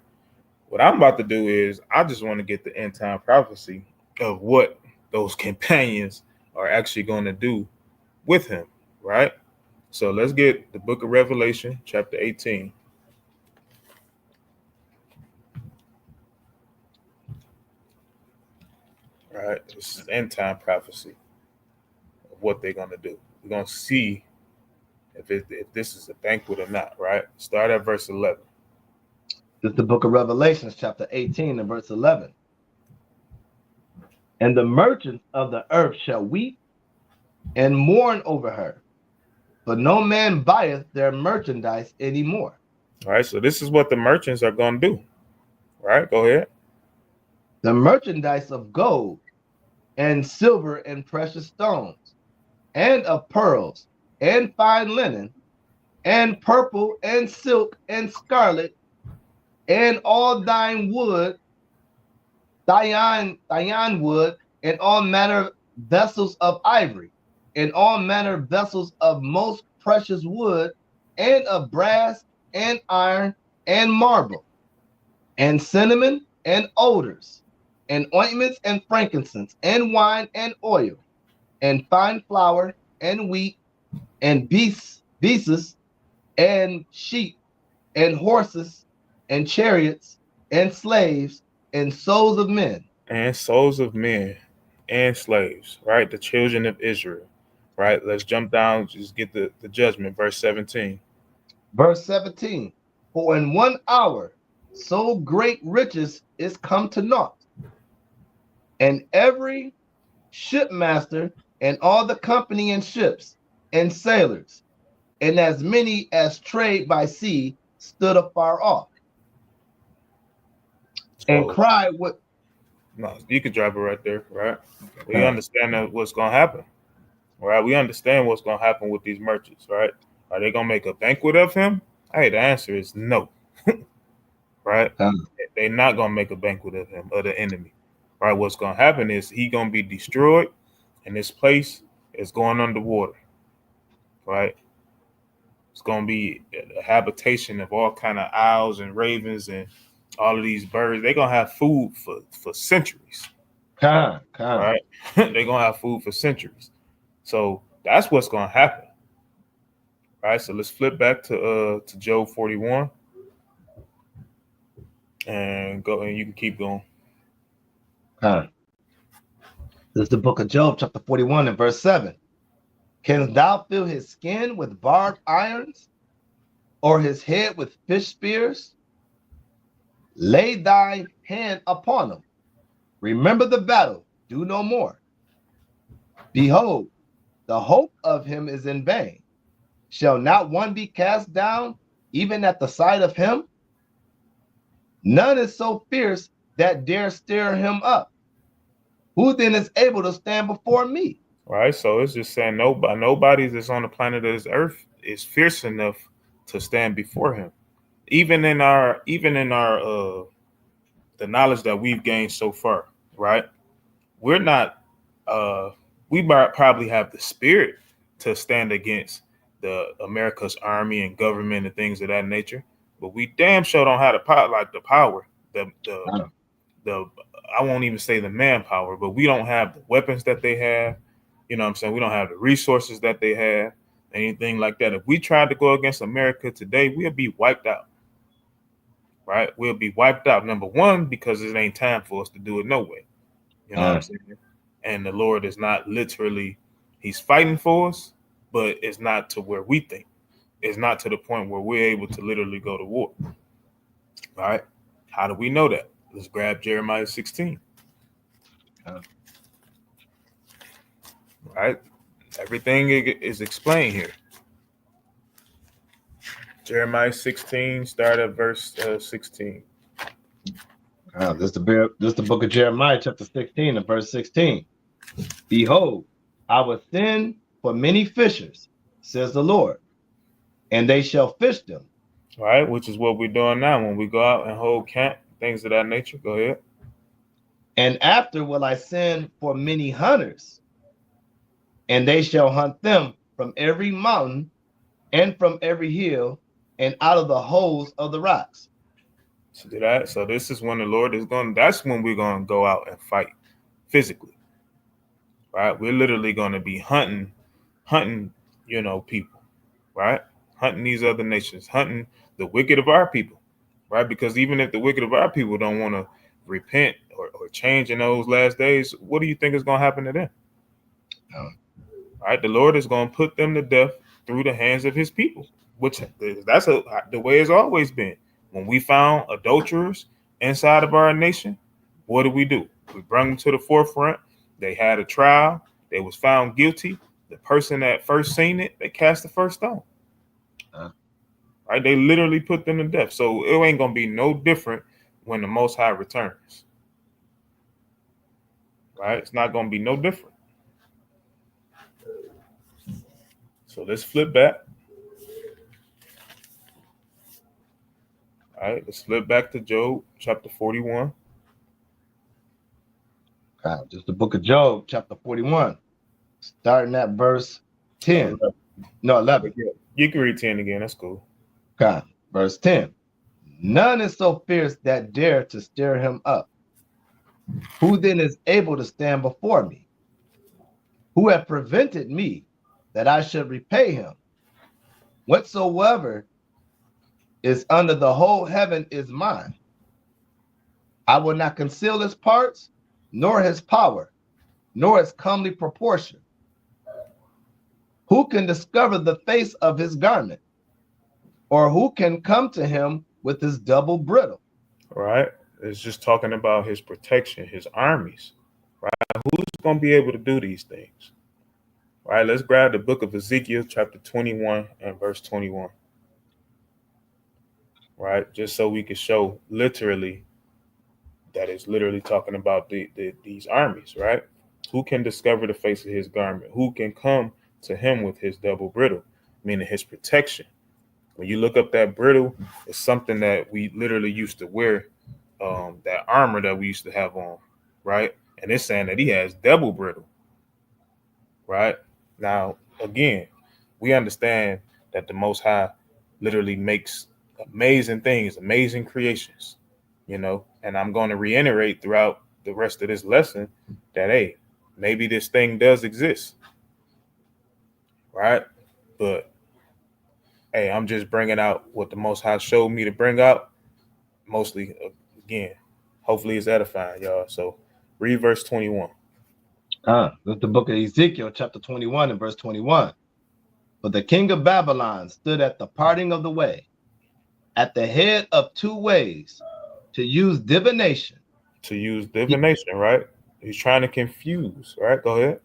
What I'm about to do is I just want to get the end time prophecy of what those companions are actually going to do with him, right? So let's get the book of Revelation, chapter 18. Right, this is end time prophecy of what they're going to do. We're going to see if this is a banquet or not, right? Start at verse 11. This is the book of Revelation, chapter 18 and verse 11. And the merchants of the earth shall weep and mourn over her, but no man buyeth their merchandise anymore. All right, so this is what the merchants are going to do, right? Go ahead. The merchandise of gold and silver and precious stones, and of pearls and fine linen, and purple and silk and scarlet, and all thine wood, Diane wood, and all manner vessels of ivory, and all manner vessels of most precious wood, and of brass and iron and marble, and cinnamon and odors, and ointments and frankincense, and wine and oil, and fine flour and wheat, and beasts, and sheep, and horses, and chariots, and slaves, and souls of men. And souls of men and slaves, right? The children of Israel, right? Let's jump down, just get the judgment, verse 17. Verse 17, for in 1 hour so great riches is come to naught, and every shipmaster and all the company in ships and sailors, and as many as trade by sea, stood afar off, and cried what? No, you could drop it right there, right? We understand that what's going to happen, right? We understand what's going to happen with these merchants, right? Are they going to make a banquet of him? Hey, the answer is no, right? They're not going to make a banquet of him, of the enemy. Right, what's going to happen is he's going to be destroyed, and this place is going underwater. Right, it's going to be a habitation of all kind of owls and ravens and all of these birds. They're going to have food for centuries. Right, they're going to have food for centuries. So that's what's going to happen. Right, so let's flip back to Job 41 and go, and you can keep going. This is the book of Job, chapter 41 and verse 7. Canst thou fill his skin with barbed irons, or his head with fish spears? Lay thy hand upon him. Remember the battle, do no more. Behold, the hope of him is in vain. Shall not one be cast down, even at the sight of him? None is so fierce that dare stir him up. Who then is able to stand before me? Right. So it's just saying nobody that's on the planet of this earth is fierce enough to stand before him. Even in our the knowledge that we've gained so far, right? We're not we might probably have the spirit to stand against the America's army and government and things of that nature, but we damn sure don't have the power, the I won't even say the manpower, but we don't have the weapons that they have. You know what I'm saying? We don't have the resources that they have, anything like that. If we tried to go against America today, we'll be wiped out. Right? We'll be wiped out. Number one, because it ain't time for us to do it no way. You know what I'm saying? And the Lord is not literally, he's fighting for us, but it's not to where we think. It's not to the point where we're able to literally go to war. All right? How do we know that? Let's grab Jeremiah 16. Right? Everything is explained here. Jeremiah 16, start at verse 16. This is the book of Jeremiah, chapter 16 and verse 16. Behold, I will send for many fishers, says the Lord, and they shall fish them. All right, which is what we're doing now when we go out and hold camp, things of that nature. Go ahead. And after will I send for many hunters, and they shall hunt them from every mountain and from every hill and out of the holes of the rocks. So this is when the Lord is going, that's when we're going to go out and fight physically. Right? We're literally going to be hunting, people, right? Hunting these other nations, hunting the wicked of our people, right? Because even if the wicked of our people don't want to repent or change in those last days, what do you think is going to happen to them? Right? The Lord is going to put them to death through the hands of his people, which that's the way it's always been. When we found adulterers inside of our nation, what do? We bring them to the forefront. They had a trial. They was found guilty. The person that first seen it, they cast the first stone. Right? They literally put them to death. So it ain't going to be no different when the Most High returns. Right? It's not going to be no different. So let's flip back. All right, let's flip back to Job chapter 41. Just the book of Job, chapter 41, starting at verse 10. 11. You can read 10 again. That's cool. Okay, verse 10. None is so fierce that dare to stir him up. Who then is able to stand before me? Who have prevented me that I should repay him? Whatsoever is under the whole heaven is mine. I will not conceal his parts, nor his power, nor his comely proportion. Who can discover the face of his garment? Or who can come to him with his double bridle? Right. It's just talking about his protection, his armies. Right. Who's going to be able to do these things? Right. Let's grab the book of Ezekiel, chapter 21 and verse 21. Right. Just so we can show literally that it's literally talking about these armies. Right. Who can discover the face of his garment? Who can come to him with his double bridle, meaning his protection? When you look up that bridle, it's something that we literally used to wear, that armor that we used to have on, right? And it's saying that he has double bridle, right? Now, again, we understand that the Most High literally makes amazing things, amazing creations, and I'm going to reiterate throughout the rest of this lesson that, hey, maybe this thing does exist, right? But hey, I'm just bringing out what the Most High showed me to bring out. Mostly, again, hopefully it's edifying, y'all. So read verse 21. That's the book of Ezekiel, chapter 21 and verse 21. But the king of Babylon stood at the parting of the way, at the head of two ways, to use divination. To use divination, right? He's trying to confuse, right? Go ahead.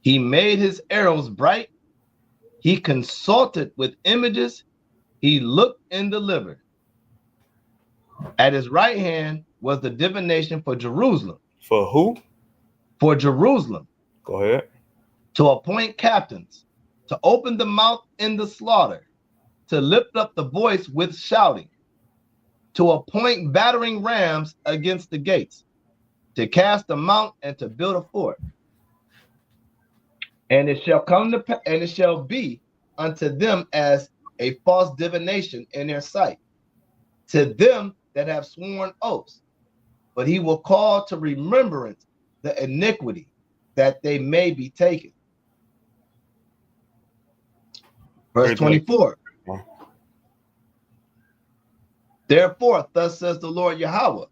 He made his arrows bright. He consulted with images. He looked and delivered. At his right hand was the divination for Jerusalem. For who? For Jerusalem. Go ahead. To appoint captains, to open the mouth in the slaughter, to lift up the voice with shouting, to appoint battering rams against the gates, to cast them out and to build a fort. And it shall come to and it shall be unto them as a false divination in their sight, to them that have sworn oaths. But he will call to remembrance the iniquity, that they may be taken. Verse 24. Therefore, thus says the Lord Yahweh,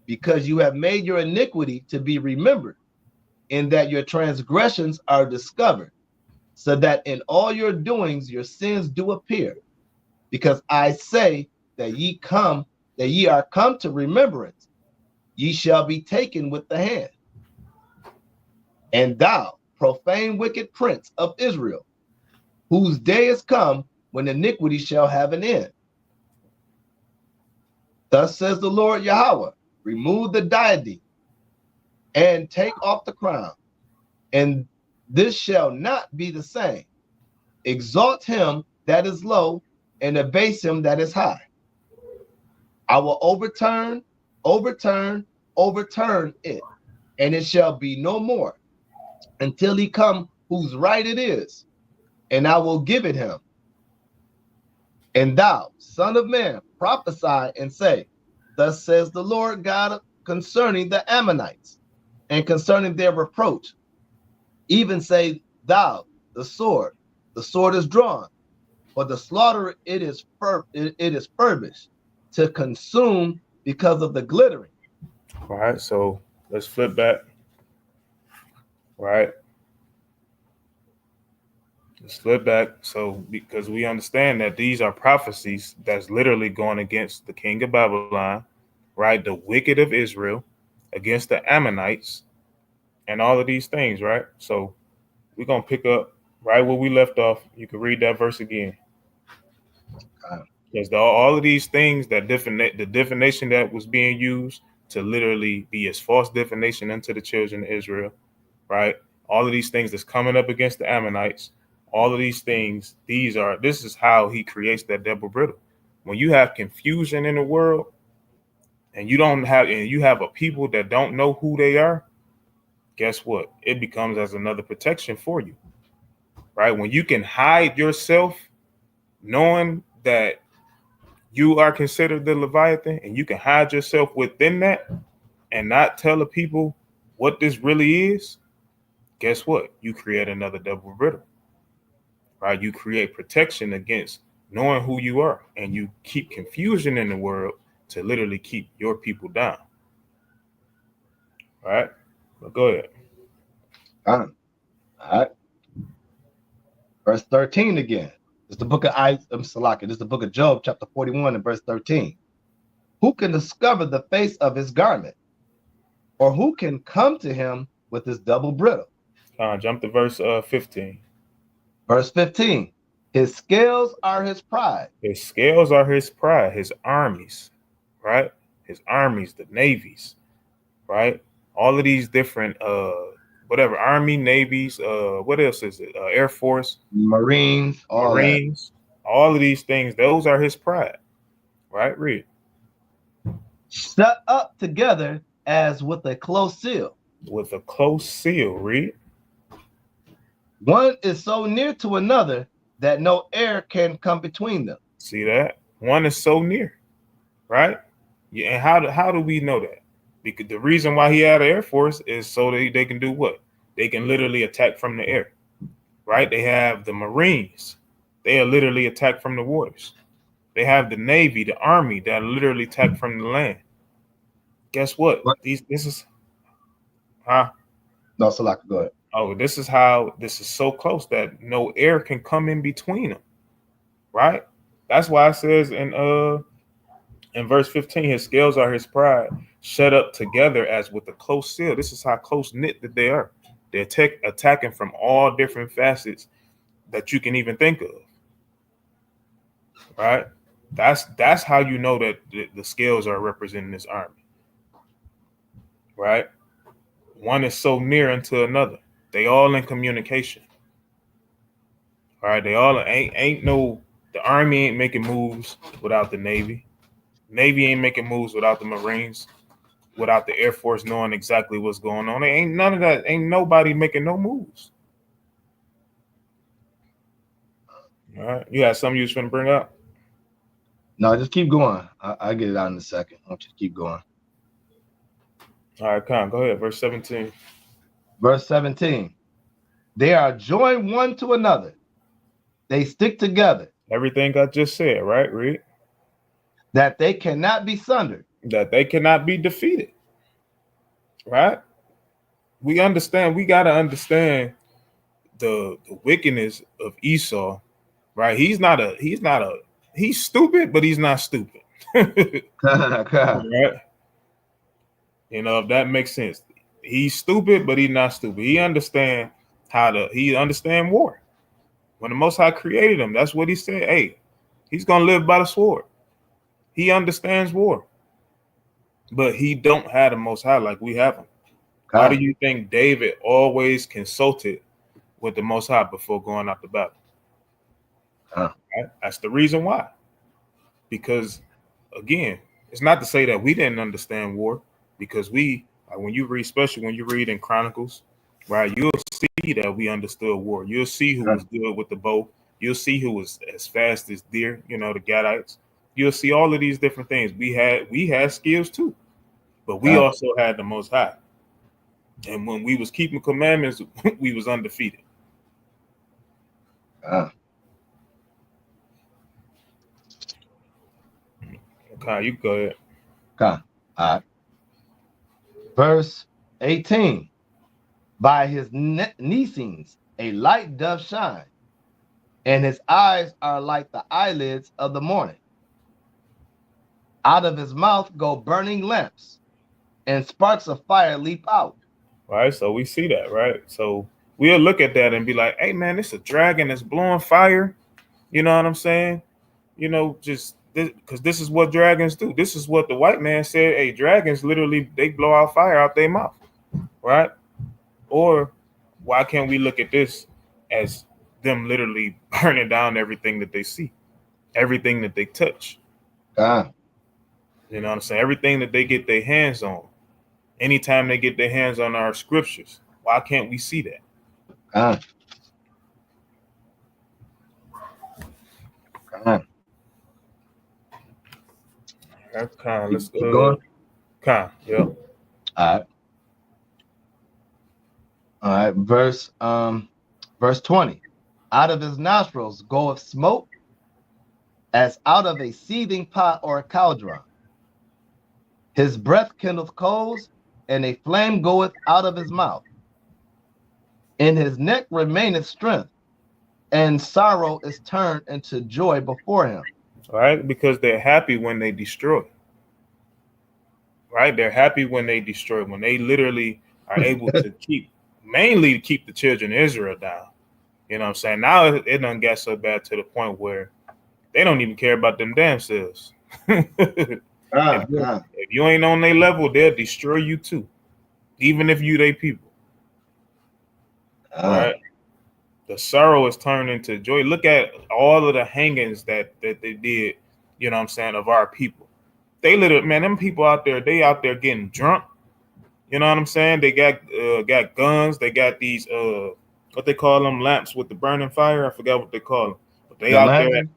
because you have made your iniquity to be remembered, in that your transgressions are discovered, so that in all your doings your sins do appear. Because I say that ye are come to remembrance, ye shall be taken with the hand. And thou, profane wicked prince of Israel, whose day is come when iniquity shall have an end. Thus says the Lord Yahweh, remove the diadem and take off the crown, and this shall not be the same. Exalt him that is low and abase him that is high. I will overturn it, and it shall be no more until he come whose right it is, and I will give it him. And thou, son of man, prophesy and say, thus says the Lord God concerning the Ammonites and concerning their reproach. Even say thou, the sword is drawn, for the slaughter it is furbished to consume because of the glittering. All right, so let's flip back. Right. Let's flip back. So because we understand that these are prophecies that's literally going against the king of Babylon, right? The wicked of Israel, against the Ammonites, and all of these things, right? So we're going to pick up right where we left off. You can read that verse again. Because all of these things, the divination that was being used to literally be as false divination unto the children of Israel, right? All of these things that's coming up against the Ammonites, all of these things, this is how he creates that double brittle. When you have confusion in the world and you have a people that don't know who they are, guess what? It becomes as another protection for you, right? When you can hide yourself knowing that you are considered the Leviathan, and you can hide yourself within that and not tell the people what this really is, guess what? You create another double brittle, right? You create protection against knowing who you are, and you keep confusion in the world to literally keep your people down. All right, but go ahead. All right. Verse 13 again. It's the book of Salaki. This is the book of Job, chapter 41 and verse 13. Who can discover the face of his garment? Or who can come to him with his double brittle? Jump to verse 15. Verse 15. His scales are his pride. His scales are his pride, his armies, right? His armies, the navies, right? All of these different army, navies, what else is it? Air Force, Marines, all of these things, those are his pride, right? Read. Set up together as with a close seal. With a close seal, read. One is so near to another that no air can come between them. See that? One is so near, right? Yeah, and how do we know that? Because the reason why he had an Air Force is so they can do what? They can literally attack from the air, right? They have the Marines. They are literally attack from the waters. They have the Navy, the Army that literally attack from the land. Guess what? This is, No, Salaki, go ahead. Oh, this is so close that no air can come in between them, right? That's why it says in In verse 15, his scales are his pride, shut up together as with a close seal. This is how close knit that they are. They're attacking from all different facets that you can even think of. Right? That's how you know that the scales are representing this army. Right? One is so near unto another. They all in communication. All right, they all ain't no, the army ain't making moves without the Navy. Navy ain't making moves without the Marines, without the Air Force knowing exactly what's going on. There ain't none of that. Ain't nobody making no moves. All right, you had something you was finna bring up? No, just keep going. I'll get it out in a second. I want you to keep going. All right, come on, go ahead. Verse 17. Verse 17. They are joined one to another. They stick together. Everything I just said, right? Read. That they cannot be sundered. That they cannot be defeated. Right? We understand, we got to understand the wickedness of Esau, right? He's stupid, but he's not stupid. Right? You know, if that makes sense. He's stupid, but he's not stupid. He understand war. When the Most High created him, that's what he said. Hey, he's gonna live by the sword. He understands war, but he don't have the Most High like we have him. Why do you think David always consulted with the Most High before going out to battle? Right? That's the reason why. Because again, it's not to say that we didn't understand war, because when you read, especially when you read in Chronicles, right, you'll see that we understood war. You'll see who was good with the bow. You'll see who was as fast as deer, you know, the Gadites. You'll see all of these different things. We had skills too, but we also had the Most High. And when we was keeping commandments, we was undefeated. Okay, you go ahead. Okay. All right. Verse 18. By his nesines a light doth shine, and his eyes are like the eyelids of the morning. Out of his mouth go burning lamps, and sparks of fire leap out. Right, so we see that, right? So we'll look at that and be like, hey, man, it's a dragon that's blowing fire. You know what I'm saying? You know, just because this is what dragons do. This is what the white man said. Hey, dragons literally, they blow out fire out their mouth, right? Or why can't we look at this as them literally burning down everything that they see, everything that they touch? You know what I'm saying? Everything that they get their hands on. Anytime they get their hands on our scriptures, why can't we see that? Let's go. Yeah. All right. Verse 20. Out of his nostrils goeth smoke, as out of a seething pot or a cauldron. His breath kindleth coals, and a flame goeth out of his mouth. In his neck remaineth strength, and sorrow is turned into joy before him. Right? Because they're happy when they destroy. Right? They're happy when they destroy, when they literally are able to keep the children of Israel down. You know what I'm saying? Now it done got so bad to the point where they don't even care about them damn selves. If you ain't on their level, they'll destroy you too, even if you they people. Right? The sorrow is turned into joy. Look at all of the hangings that they did, you know what I'm saying, of our people. They literally, man, them people out there, they out there getting drunk. You know what I'm saying? They got guns. They got these what they call them, lamps with the burning fire. I forgot what they call them. But they out there.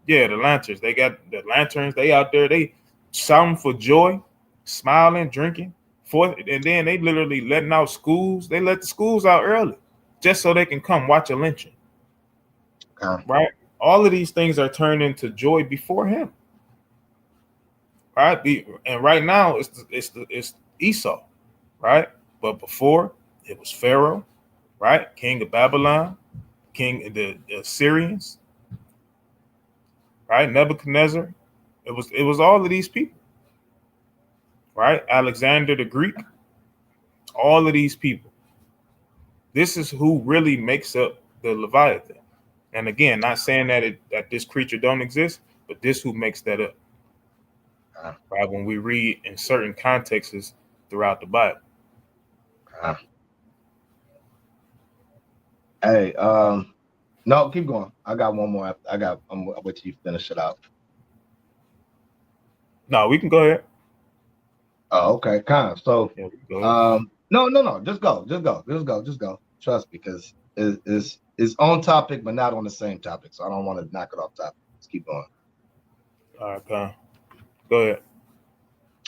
Yeah, the lanterns. They got the lanterns. They out there. They shouting for joy, smiling, drinking. And then they literally letting out schools. They let the schools out early just so they can come watch a lynching. Right? All of these things are turned into joy before him. Right? And right now it's Esau. Right? But before it was Pharaoh, right? King of Babylon, king of the Assyrians, right? Nebuchadnezzar, It was all of these people, right? Alexander the Greek, all of these people. This is who really makes up the Leviathan. And again, not saying that this creature don't exist, but this who makes that up. Right? When we read in certain contexts throughout the Bible. Hey, no, keep going. I got one more. I'm wait till you finish it out. No, we can go ahead. Oh, okay, kind of. So, Yeah, we can go ahead. no, just go. Trust me, because it's on topic, but not on the same topic. So I don't want to knock it off topic. Let's keep going. All right, Con. Go ahead.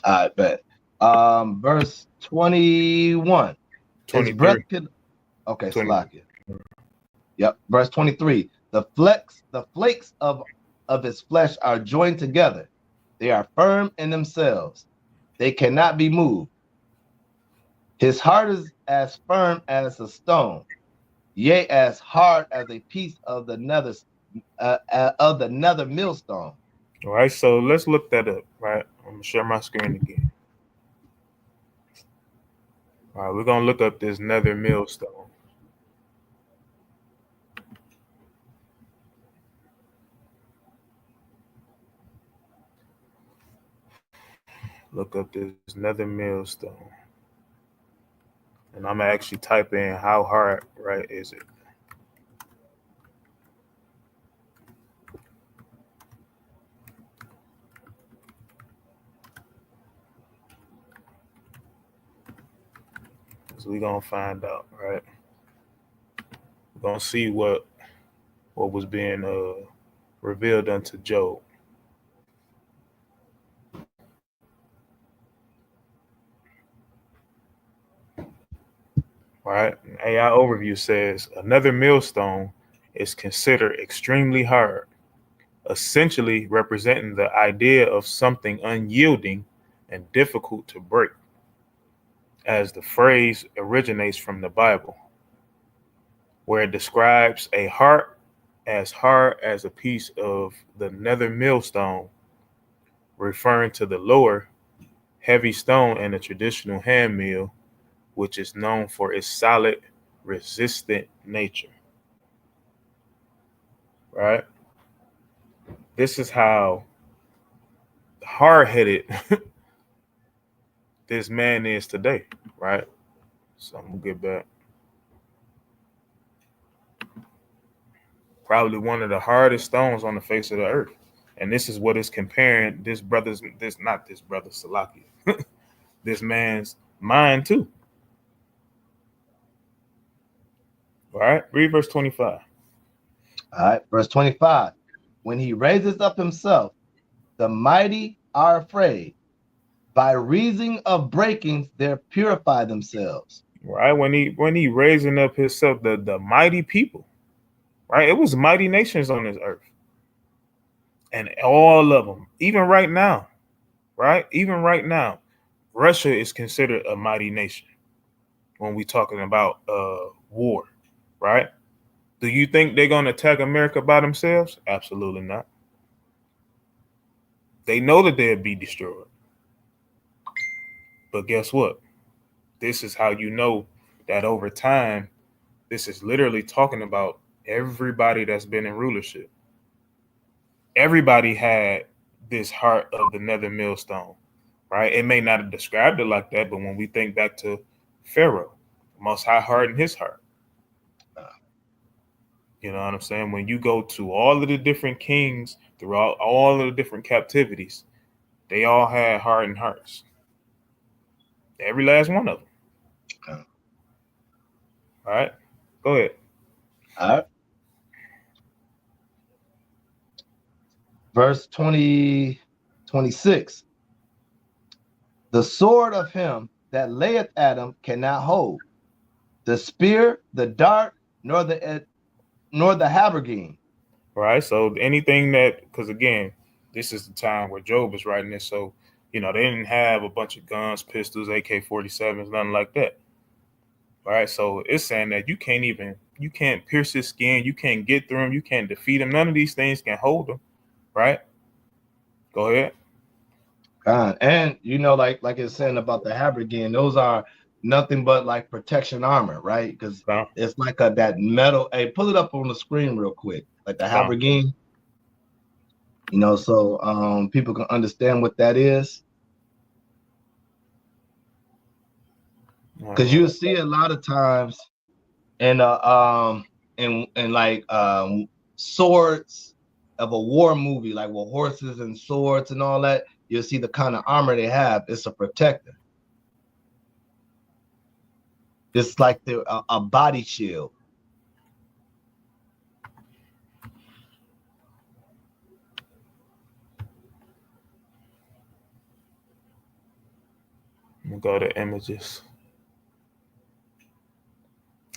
All right, bet. Verse 21. 23. Okay, 20. Slakia. Yep. Verse 23. The flakes of his flesh are joined together. They are firm in themselves. They cannot be moved. His heart is as firm as a stone, yea, as hard as a piece of the nether millstone. All right, so let's look that up, right? I'm gonna share my screen again. All right, we're gonna look up this nether millstone. Look up this nether millstone. And I'm gonna actually type in how hard, right, is it? So we're gonna find out, right? We're gonna see what was being revealed unto Job. All right, AI overview says another millstone is considered extremely hard, essentially representing the idea of something unyielding and difficult to break, as the phrase originates from the Bible, where it describes a heart as hard as a piece of the nether millstone, referring to the lower heavy stone in a traditional hand mill, which is known for its solid, resistant nature. Right? This is how hard-headed this man is today, right? So I'm gonna get back. Probably one of the hardest stones on the face of the earth. And this is what is comparing this Salaki, this man's mind to. All right, read verse 25. All right, verse 25. When he raises up himself, the mighty are afraid. By reason of breakings, they purify themselves. Right, when he raising up himself, the mighty people, right? It was mighty nations on this earth. And all of them, even right now, right? Even right now, Russia is considered a mighty nation when we talking about war, right? Do you think they're going to attack America by themselves? Absolutely not. They know that they'll be destroyed. But guess what? This is how you know that over time, this is literally talking about everybody that's been in rulership. Everybody had this heart of the nether millstone, right? It may not have described it like that, but when we think back to Pharaoh, the Most High hardened his heart. You know what I'm saying? When you go to all of the different kings throughout all of the different captivities, they all had hardened hearts. Every last one of them. Okay. All right, go ahead. All right. Verse 26. The sword of him that layeth at him cannot hold. The spear, the dart, nor the habergeon. Right. So anything that, because again, this is the time where Job is writing this. So, they didn't have a bunch of guns, pistols, AK-47s, nothing like that. All right. So it's saying that you can't pierce his skin. You can't get through him. You can't defeat him. None of these things can hold him. Right. Go ahead. God. And you know, like it's saying about the Habergeon, those are nothing but like protection armor, right? Because Con, it's like that metal. Hey, pull it up on the screen real quick, like the con. Habergeon. You know, so people can understand what that is. Because you see a lot of times in like swords of a war movie, like with horses and swords and all that, you'll see the kind of armor they have. It's a protector. It's like a body shield. We'll go to images.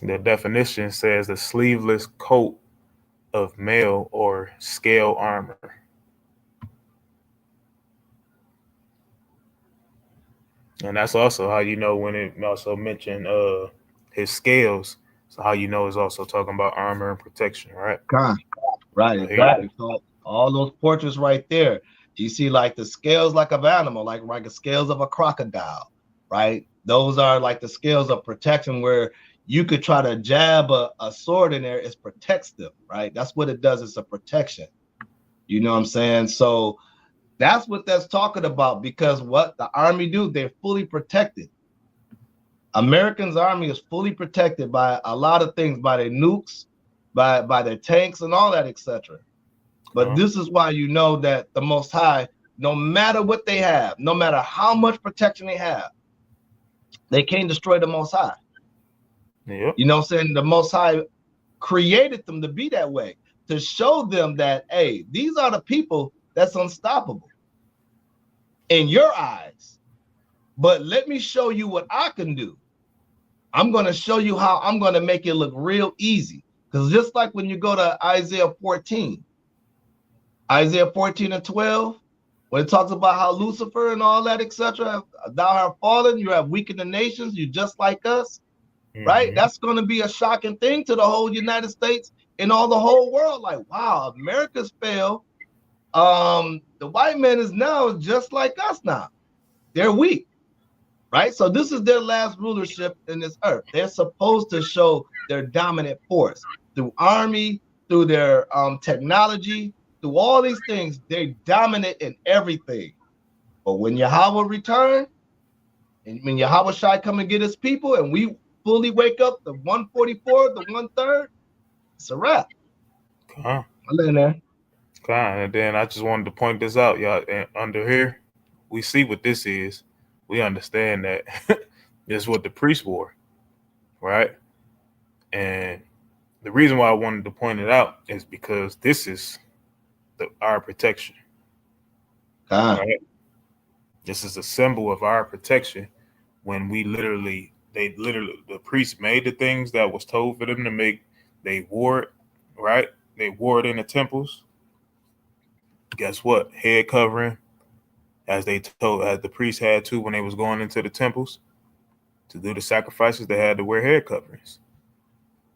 The definition says the sleeveless coat of mail or scale armor. And that's also how you know when it also mentioned his scales. So how you know is also talking about armor and protection, right? God. Right, exactly. So all those portraits right there, you see like the scales like of animal, like the scales of a crocodile, right? Those are like the scales of protection where you could try to jab a sword in there, it protects them, right? That's what it does, it's a protection. You know what I'm saying? So that's what that's talking about, because what the army do, they're fully protected. Americans' army is fully protected by a lot of things, by their nukes, by their tanks and all that, etc. But this is why you know that the Most High, no matter what they have, no matter how much protection they have, they can't destroy the Most High. Yep. You know what I'm saying? The Most High created them to be that way, to show them that, hey, these are the people that's unstoppable in your eyes. But let me show you what I can do. I'm going to show you how I'm going to make it look real easy. Because just like when you go to Isaiah 14 and 12, when it talks about how Lucifer and all that, etc., thou have fallen, you have weakened the nations, you just like us, right? That's going to be a shocking thing to the whole United States and all the whole world. Like, wow, America's fell. The white man is now just like us now. They're weak, right? So this is their last rulership in this earth. They're supposed to show their dominant force through army, through their technology, through all these things. They're dominant in everything. But when Yahweh return, and when Yahweh Shai come and get his people, and we fully wake up the 144, the 1/3, it's a wrap. I'm in there. And then I just wanted to point this out, y'all. And under here, we see what this is. We understand that this is what the priests wore, right? And the reason why I wanted to point it out is because this is our protection. Right? This is a symbol of our protection when the priests made the things that was told for them to make. They wore it, right? They wore it in the temples. Guess what? Head covering, as the priests had to when they was going into the temples to do the sacrifices. They had to wear head coverings.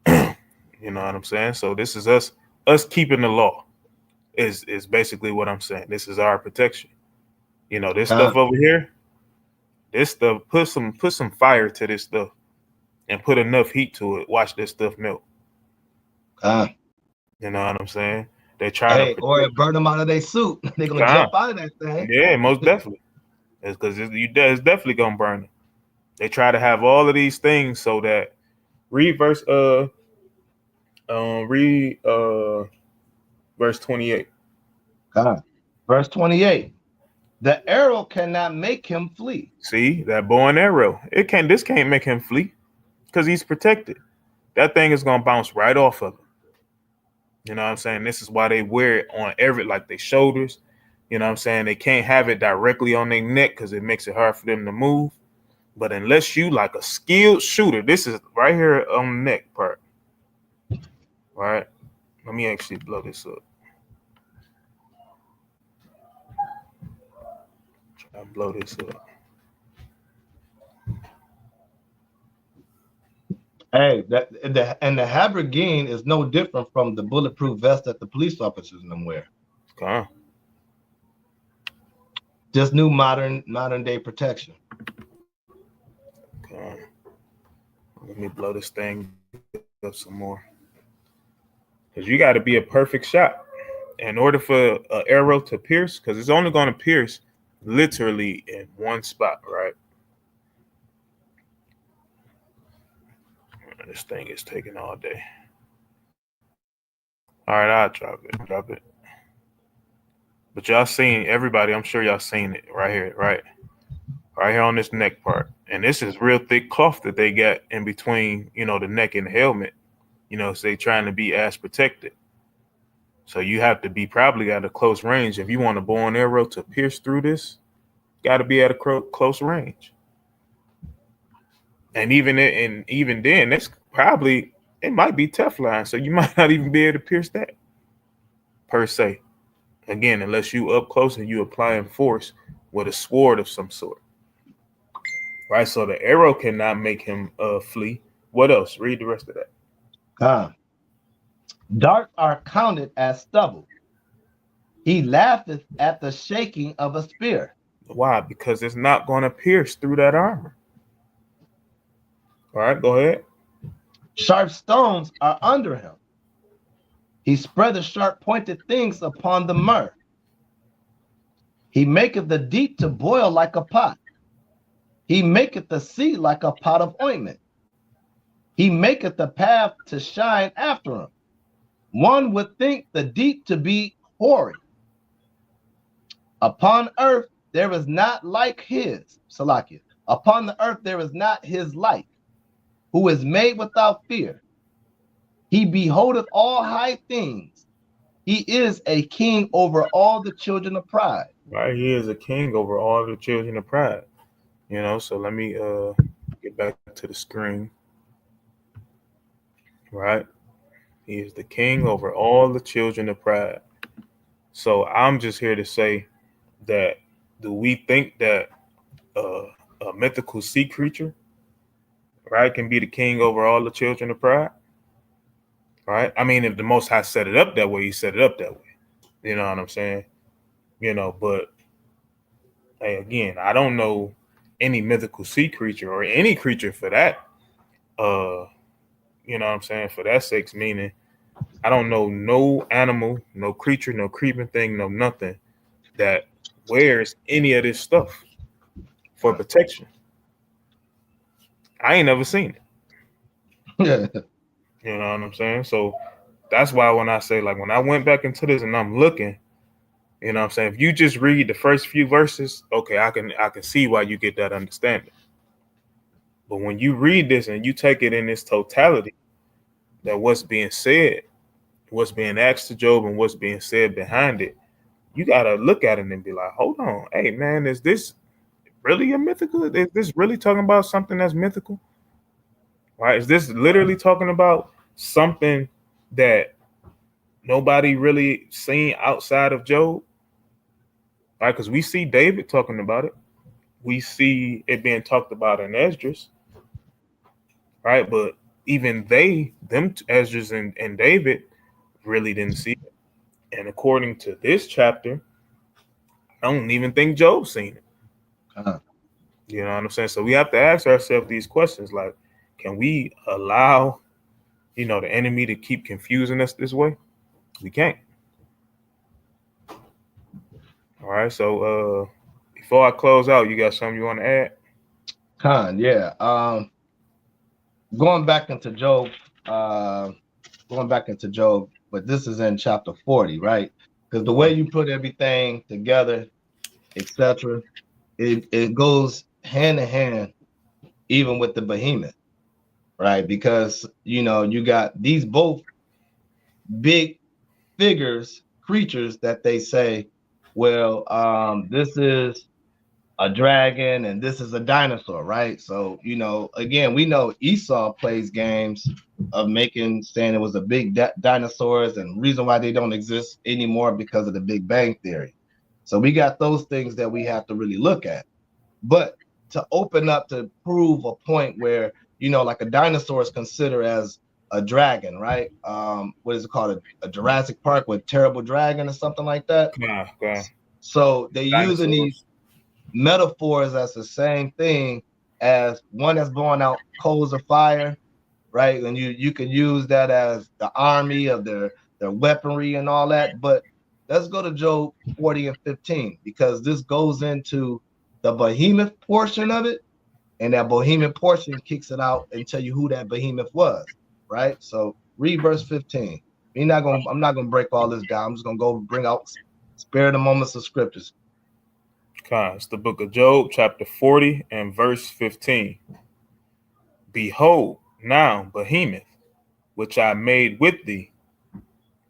You know what I'm saying? So this is us keeping the law. Is basically what I'm saying. This is our protection. You know, this stuff over here. This stuff, put some fire to this stuff, and put enough heat to it. Watch this stuff melt. You know what I'm saying? They try to or burn them out of their suit. They're gonna jump out of that thing. Yeah, most definitely. It's because it's definitely gonna burn them. They try to have all of these things so that verse 28. Verse 28. The arrow cannot make him flee. See, that bow and arrow. This can't make him flee because he's protected. That thing is gonna bounce right off of him. You know what I'm saying? This is why they wear it on like their shoulders. You know what I'm saying? They can't have it directly on their neck because it makes it hard for them to move. But unless you like a skilled shooter, this is right here on the neck part. All right. Let me actually blow this up. Try to blow this up. Hey, the Habergeon is no different from the bulletproof vest that the police officers in them wear. Just new modern day protection. Let me blow this thing up some more. Because you got to be a perfect shot in order for an arrow to pierce, because it's only going to pierce literally in one spot, right? This thing is taking all day. All right, I'll drop it. But y'all seen, everybody, I'm sure y'all seen it right here, right? Right here on this neck part. And this is real thick cloth that they got in between, you know, the neck and the helmet. You know, so they trying to be as protected. So you have to be probably at a close range. If you want a bow and arrow to pierce through this, got to be at a close range. And even then, that's probably, it might be Teflon. So you might not even be able to pierce that per se. Again, unless you up close and you applying force with a sword of some sort. Right, so the arrow cannot make him flee. What else? Read the rest of that. Darts are counted as stubble. He laugheth at the shaking of a spear. Why? Because it's not going to pierce through that armor. All right, go ahead. Sharp stones are under him. He spreadeth sharp pointed things upon the myrrh. He maketh the deep to boil like a pot. He maketh the sea like a pot of ointment. He maketh the path to shine after him. One would think the deep to be hoary. Upon earth there is not like his, Salakia. Upon the earth there is not his like, who is made without fear. He beholdeth all high things. He is a king over all the children of pride. Right, he is a king over all the children of pride. You know, so let me get back to the screen. Right, he is the king over all the children of pride. So I'm just here to say that, do we think that a mythical sea creature, right, can be the king over all the children of pride? Right? I mean, if the Most High set it up that way, he set it up that way. You know what I'm saying? You know, but hey, again, I don't know any mythical sea creature or any creature for that. You know what I'm saying? For that sake, meaning I don't know no animal, no creature, no creeping thing, no nothing that wears any of this stuff for protection. I ain't never seen it. You know what I'm saying? So that's why when I say, like, when I went back into this and I'm looking, you know what I'm saying? If you just read the first few verses, okay, I can see why you get that understanding. But when you read this and you take it in its totality, that what's being said, what's being asked to Job and what's being said behind it, you got to look at it and be like, hold on. Hey, man, is this really a mythical? Is this really talking about something that's mythical? Right? Is this literally talking about something that nobody really seen outside of Job? Right? Because we see David talking about it. We see it being talked about in Esdras. Right? But even Esdras and David, really didn't see it. And according to this chapter, I don't even think Job seen it. You know what I'm saying? So we have to ask ourselves these questions, like, can we allow, you know, the enemy to keep confusing us this way? We can't. All right. So before I close out, you got something you want to add? Yeah. Going back into Job, but this is in chapter 40, right? Because the way you put everything together, etc., it goes hand in hand, even with the behemoth, right? Because, you know, you got these both big figures, creatures that they say, well, this is a dragon and this is a dinosaur, right? So, you know, again, we know Esau plays games of saying it was a big dinosaurs, and reason why they don't exist anymore because of the Big Bang Theory. So we got those things that we have to really look at. But to open up to prove a point where, you know, like a dinosaur is considered as a dragon, right? What is it called? A Jurassic Park with Terrible Dragon or something like that. Yeah. So they Dinosaurs. using these. metaphors that's the same thing as one that's blowing out coals of fire, right? And you can use that as the army of their weaponry and all that. But let's go to Job 40 and 15, because this goes into the behemoth portion of it, and that behemoth portion kicks it out and tell you who that behemoth was, right? So read verse 15. I'm not gonna break all this down. I'm just gonna go bring out spare the moments of scriptures. Okay, it's the book of Job, chapter 40 and verse 15. Behold, now behemoth, which I made with thee,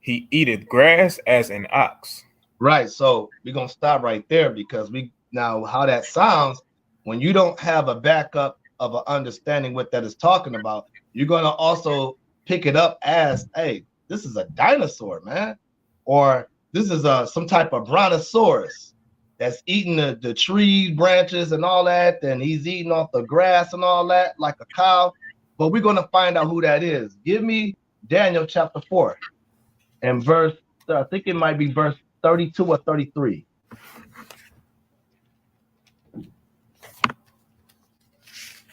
he eateth grass as an ox. Right. So we're gonna stop right there, because now how that sounds when you don't have a backup of an understanding what that is talking about, you're gonna also pick it up as, hey, this is a dinosaur, man, or this is some type of brontosaurus that's eating the tree branches and all that, and he's eating off the grass and all that like a cow. But we're gonna find out who that is. Give me Daniel chapter 4 and verse, I think it might be verse 32 or 33.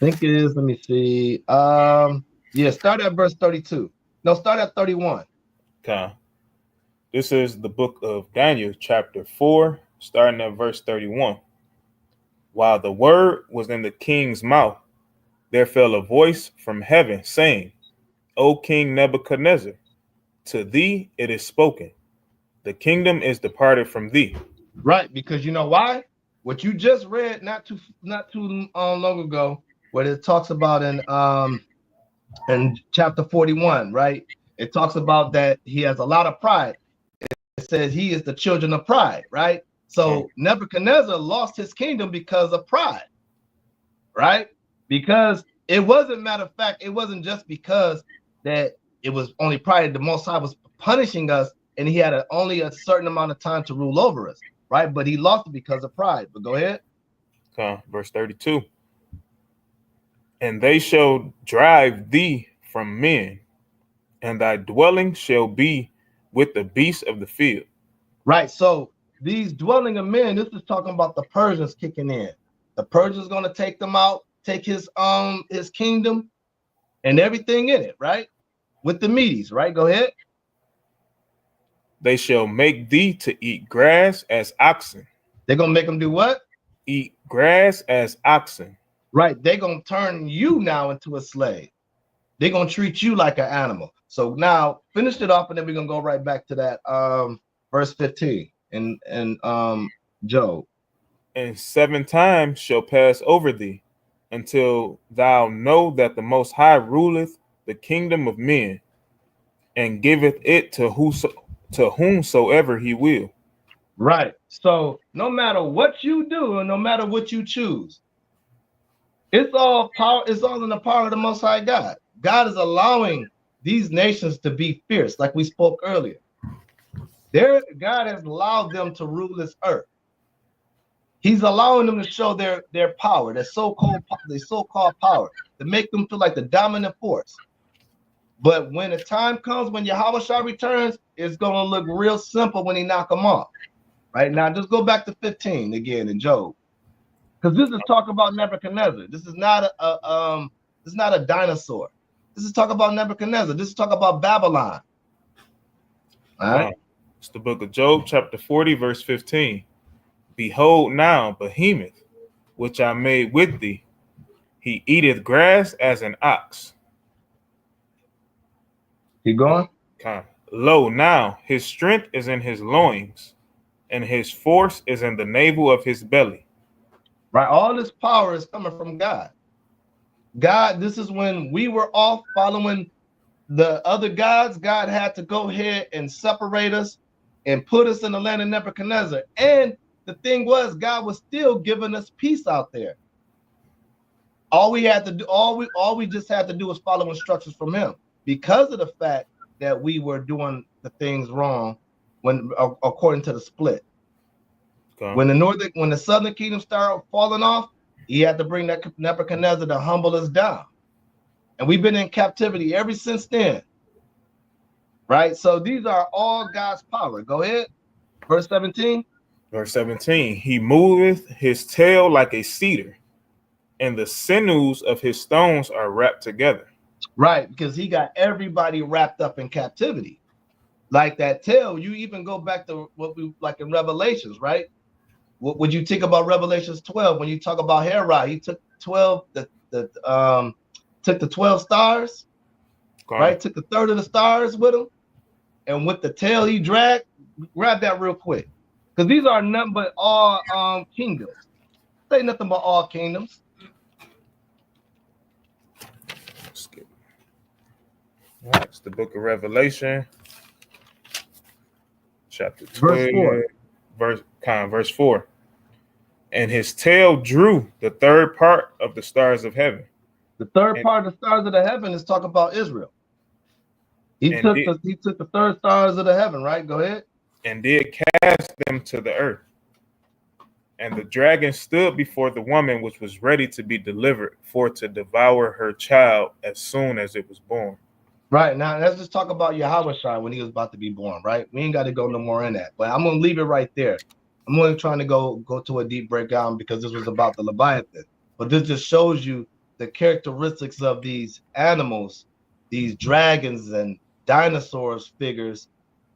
I think it is. Let me see. Yeah, start at verse 32. No, start at 31. Okay. This is the book of Daniel, chapter 4, starting at verse 31. While the word was in the king's mouth, there fell a voice from heaven saying, O King Nebuchadnezzar, to thee it is spoken. The kingdom is departed from thee. Right, because you know why? What you just read not too long ago, what it talks about in chapter 41, right? It talks about that he has a lot of pride. It says he is the children of pride, right? So Nebuchadnezzar lost his kingdom because of pride, right? Because it wasn't, matter of fact, it wasn't just because that it was only pride. The Most High was punishing us, and he had only a certain amount of time to rule over us, right? But he lost it because of pride. But go ahead. Okay, verse 32. And they shall drive thee from men, and thy dwelling shall be with the beasts of the field. Right. So these dwelling of men, this is talking about the Persians kicking in. The Persians going to take them out, take his kingdom and everything in it, right? With the Medes, right? Go ahead. They shall make thee to eat grass as oxen. They're going to make them do what? Eat grass as oxen. Right. They're going to turn you now into a slave. They're going to treat you like an animal. So now finish it off, and then we're going to go right back to that verse 15 in Job. And 7 times shall pass over thee, until thou know that the Most High ruleth the kingdom of men, and giveth it to whomsoever he will. Right. So no matter what you do, and no matter what you choose, it's all power. It's all in the power of the Most High God. God is allowing these nations to be fierce, like we spoke earlier. God has allowed them to rule this earth. He's allowing them to show their power, their so-called power, to make them feel like the dominant force. But when the time comes, when Yahweh returns, it's going to look real simple when he knock them off. Right now, just go back to 15 again in Job, because this is talking about Nebuchadnezzar. This is not a dinosaur. This is talking about Nebuchadnezzar. This is talking about Babylon. All right. It's the book of Job, chapter 40, verse 15. Behold now behemoth, which I made with thee. He eateth grass as an ox. Keep going. Okay. Lo, now his strength is in his loins, and his force is in the navel of his belly. Right. All this power is coming from God. God, this is when we were off following the other gods. God had to go ahead and separate us and put us in the land of Nebuchadnezzar. And the thing was, God was still giving us peace out there. All we had to do, all we just had to do was follow instructions from him, because of the fact that we were doing the things wrong when according to the split. Okay. When the southern kingdom started falling off, he had to bring that Nebuchadnezzar to humble us down. And we've been in captivity ever since then. Right? So these are all God's power. Go ahead. Verse 17. Verse 17, he moveth his tail like a cedar, and the sinews of his stones are wrapped together. Right, because he got everybody wrapped up in captivity. Like that tail, you even go back to what we like in Revelations, right? What would you think about Revelations 12 when you talk about Herod? He took 12, took the 12 stars, right? Took a third of the stars with him, and with the tail he dragged. Grab that real quick, because these are nothing but all kingdoms. Say nothing but all kingdoms. Skip. All right, it's the book of Revelation, chapter 12, verse 4. And his tail drew the third part of the stars of heaven. The third part of the stars of the heaven is talking about Israel. He took the third stars of the heaven, right? Go ahead. And did cast them to the earth. And the dragon stood before the woman, which was ready to be delivered, for to devour her child as soon as it was born. Right, now let's just talk about Yahushua when he was about to be born, right? We ain't got to go no more in that, but I'm going to leave it right there. I'm only trying to go to a deep breakdown because this was about the Leviathan. But this just shows you the characteristics of these animals, these dragons and dinosaurs figures.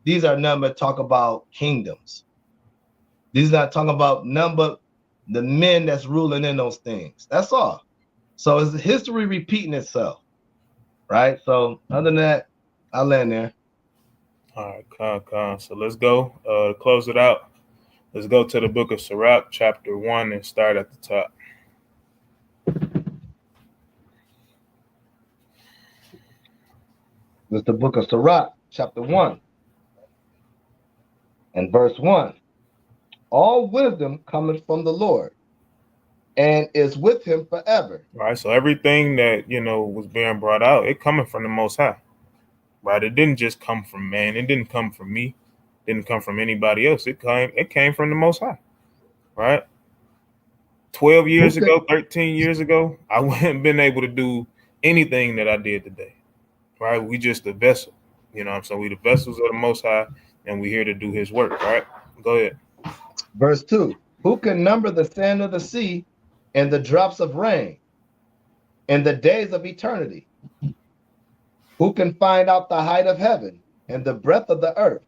These are none but talk about kingdoms. These are not talking about none but the men that's ruling in those things. That's all. So it's history repeating itself, right? So other than that, I'll land there. All right, so let's go to close it out. Let's go to the book of Sirach, chapter 1, and start at the top. This is the book of Sirach, chapter 1, and verse 1. All wisdom cometh from the Lord, and is with him forever. All right, so everything that, was being brought out, it coming from the Most High. Right? It didn't just come from man. It didn't come from me. It didn't come from anybody else. It came from the Most High. Right? 12 years ago, 13 years ago, I wouldn't been able to do anything that I did today. Right? We just the vessel. You know what I'm saying? We the vessels of the Most High, and we're here to do his work. Right? Go ahead. Verse 2. Who can number the sand of the sea and the drops of rain in the days of eternity? Who can find out the height of heaven and the breadth of the earth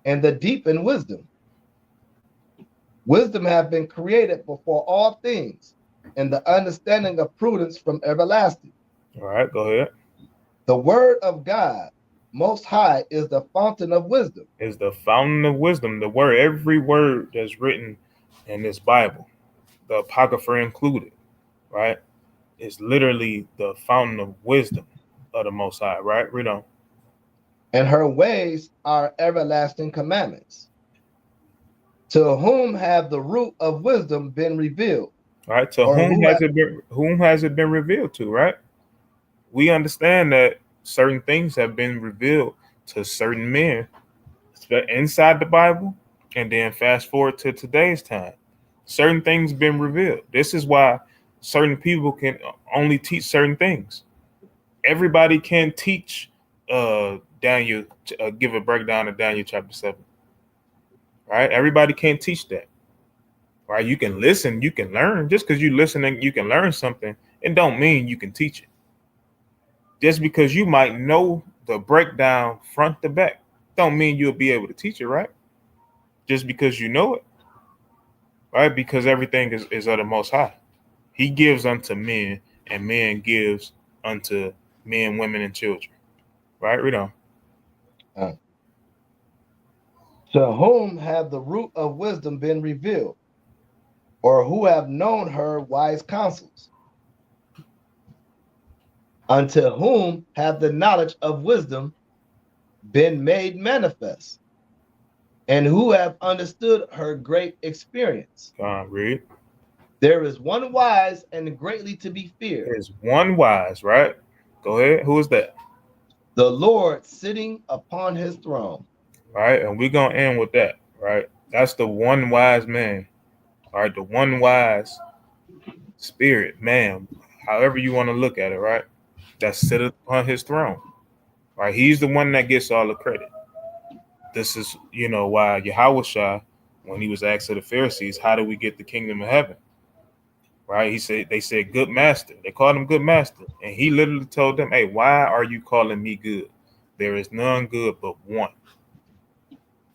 and the deep in wisdom? Wisdom have been created before all things, and the understanding of prudence from everlasting. All right, go ahead. The word of God Most High is the fountain of wisdom. Is the fountain of wisdom. The word, every word that's written in this Bible, the Apocrypha included, right, is literally the fountain of wisdom of the Most High, right? Read on. And her ways are everlasting commandments. To whom have the root of wisdom been revealed? Right. To whom has it been revealed to, right? We understand that certain things have been revealed to certain men inside the Bible, and then fast forward to today's time. Certain things been revealed. This is why certain people can only teach certain things. Everybody can teach Daniel, give a breakdown of Daniel chapter 7. Right? Everybody can't teach that. Right? You can listen, you can learn. Just because you listen and you can learn something, it don't mean you can teach it. Just because you might know the breakdown front to back, don't mean you'll be able to teach it, right? Just because you know it. Right? Because everything is of the Most High. He gives unto men, and men gives unto men, women, and children. Right? Read on. To whom have the root of wisdom been revealed, or who have known her wise counsels? Unto whom have the knowledge of wisdom been made manifest, and who have understood her great experience? Read. There is one wise and greatly to be feared. There's one wise, right? Go ahead. Who is that? The Lord sitting upon his throne. Right, and we're gonna end with that, right? That's the one wise man. All right, the one wise spirit, man, however you want to look at it, right? That sitteth upon his throne. Right? He's the one that gets all the credit. This is, why Yahushua, when he was asked of the Pharisees, how do we get the kingdom of heaven? Right? They said, good master. They called him good master. And he literally told them, hey, why are you calling me good? There is none good but one.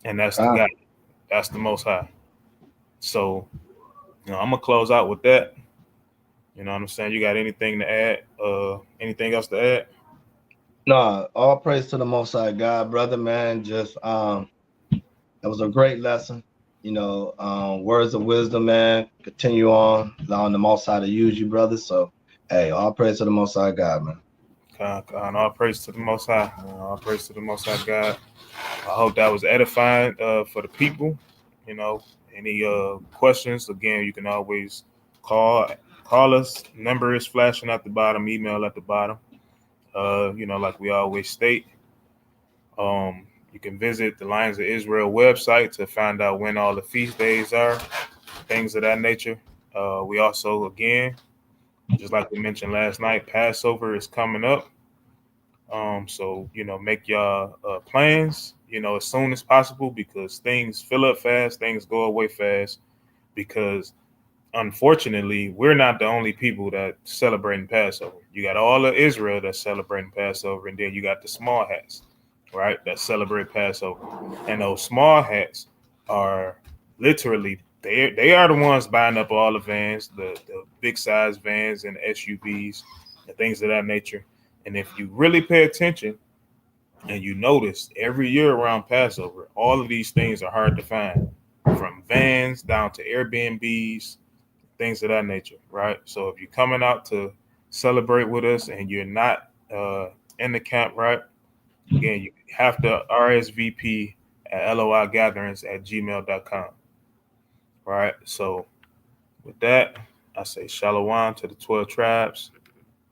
And that's the God. That's the Most High. So, I'm going to close out with that. You know what I'm saying? You got anything to add? Anything else to add? No, all praise to the Most High God, brother, man. Just, that was a great lesson. Words of wisdom, man. Continue on, allowing the Most High to use you, brother. So, hey, all praise to the Most High God, man. All praise to the Most High. All praise to the Most High God. I hope that was edifying for the people. Any questions? Again, you can always call us. Number is flashing at the bottom. Email at the bottom. Like we always state. You can visit the Lions of Israel website to find out when all the feast days are, things of that nature. We also, again, just like we mentioned last night, Passover is coming up. So, make y'all plans, as soon as possible, because things fill up fast, things go away fast, because unfortunately, we're not the only people that celebrating Passover. You got all of Israel that's celebrating Passover, and then you got the small hats, right, that celebrate Passover. And those small hats are literally, they are the ones buying up all the vans, the big size vans and SUVs and things of that nature. And if you really pay attention and you notice, every year around Passover, all of these things are hard to find, from vans down to Airbnbs, things of that nature, right? So if you're coming out to celebrate with us and you're not in the camp, right, again, you have to RSVP at loigatherings@gmail.com, right? So with that, I say shalom to the 12 tribes.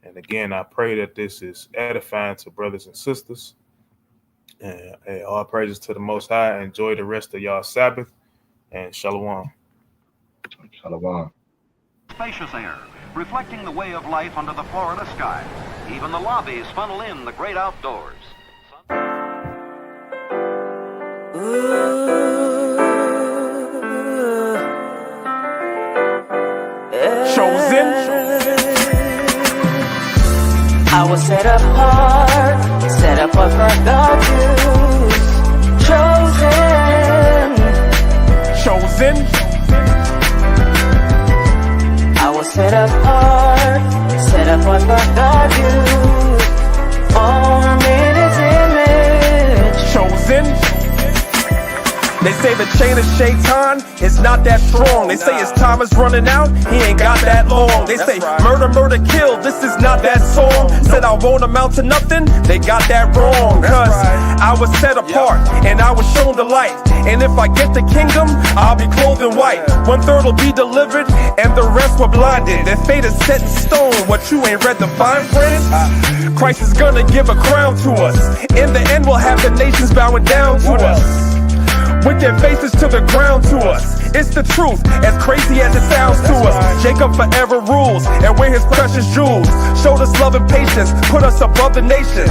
And again, I pray that this is edifying to brothers and sisters. And all praises to the Most High. Enjoy the rest of y'all Sabbath. And shalom. Shalom. Spacious air, reflecting the way of life under the Florida sky. Even the lobbies funnel in the great outdoors. Chosen. I was set apart for God's use. Chosen. I was set apart for God's use. Formed in His image. Chosen. They say the chain of Shaitan is not that strong. They say his time is running out, he ain't got that long. They say murder, murder, kill, this is not that song. Said I won't amount to nothing, they got that wrong. Cause I was set apart and I was shown the light. And if I get the kingdom, I'll be clothed in white. 1/3 will be delivered and the rest were blinded. Their fate is set in stone, what you ain't read the fine print? Christ is gonna give a crown to us. In the end we'll have the nations bowing down to us, with their faces to the ground to us. It's the truth, as crazy as it sounds to us. Jacob forever rules, and we're his precious jewels. Showed us love and patience, put us above the nations.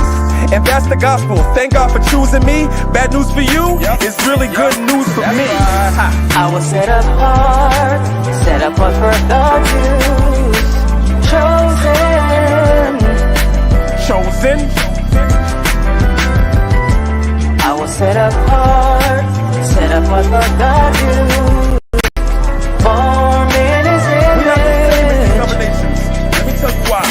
And that's the gospel, thank God for choosing me. Bad news for you, it's really good news for me. I was set apart for God's use. Chosen. I was set apart for God's use. Formed in His image. Let me tell you why.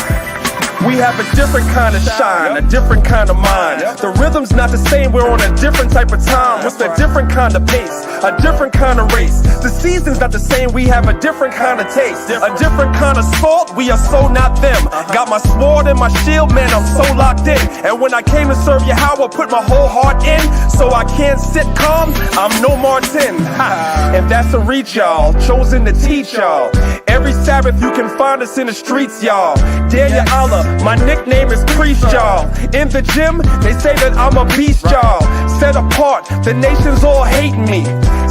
We have a different kind of shine, a different kind of mind. The rhythm's not the same, we're on a different type of time. With a different kind of pace, a different kind of race. The season's not the same, we have a different kind of taste. A different kind of salt, we are so not them. Got my sword and my shield, man, I'm so locked in. And when I came to serve Yahweh, put my whole heart in. So I can't sit calm, I'm no Martin. And that's a reach, y'all, chosen to teach y'all. Every Sabbath you can find us in the streets, y'all. Danyaahla, my nickname is Priest, y'all. In the gym, they say that I'm a beast, y'all. Set apart, the nations all hating me.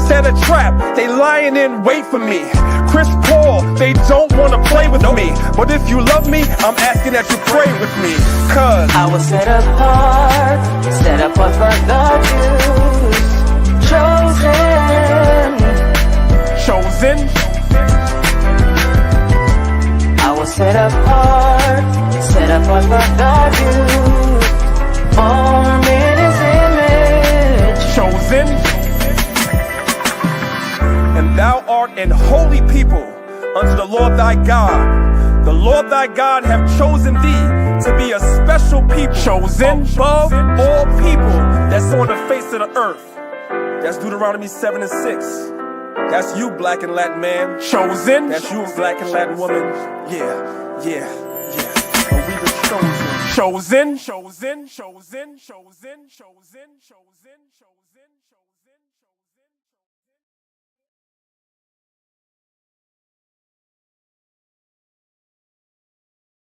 Set a trap, they lying in wait for me. Chris Paul, they don't wanna play with me. But if you love me, I'm asking that you pray with me. Cause I was set apart for God's use. Chosen. chosen. I was set apart for value, formed in His image. Chosen. And thou art an holy people unto the Lord thy God. The Lord thy God have chosen thee to be a special people, chosen above all people that's on the face of the earth. That's Deuteronomy 7 and 6. That's you, black and Latin man. Chosen. That's you, black and Latin woman. Yeah. And we were chosen. Chosen.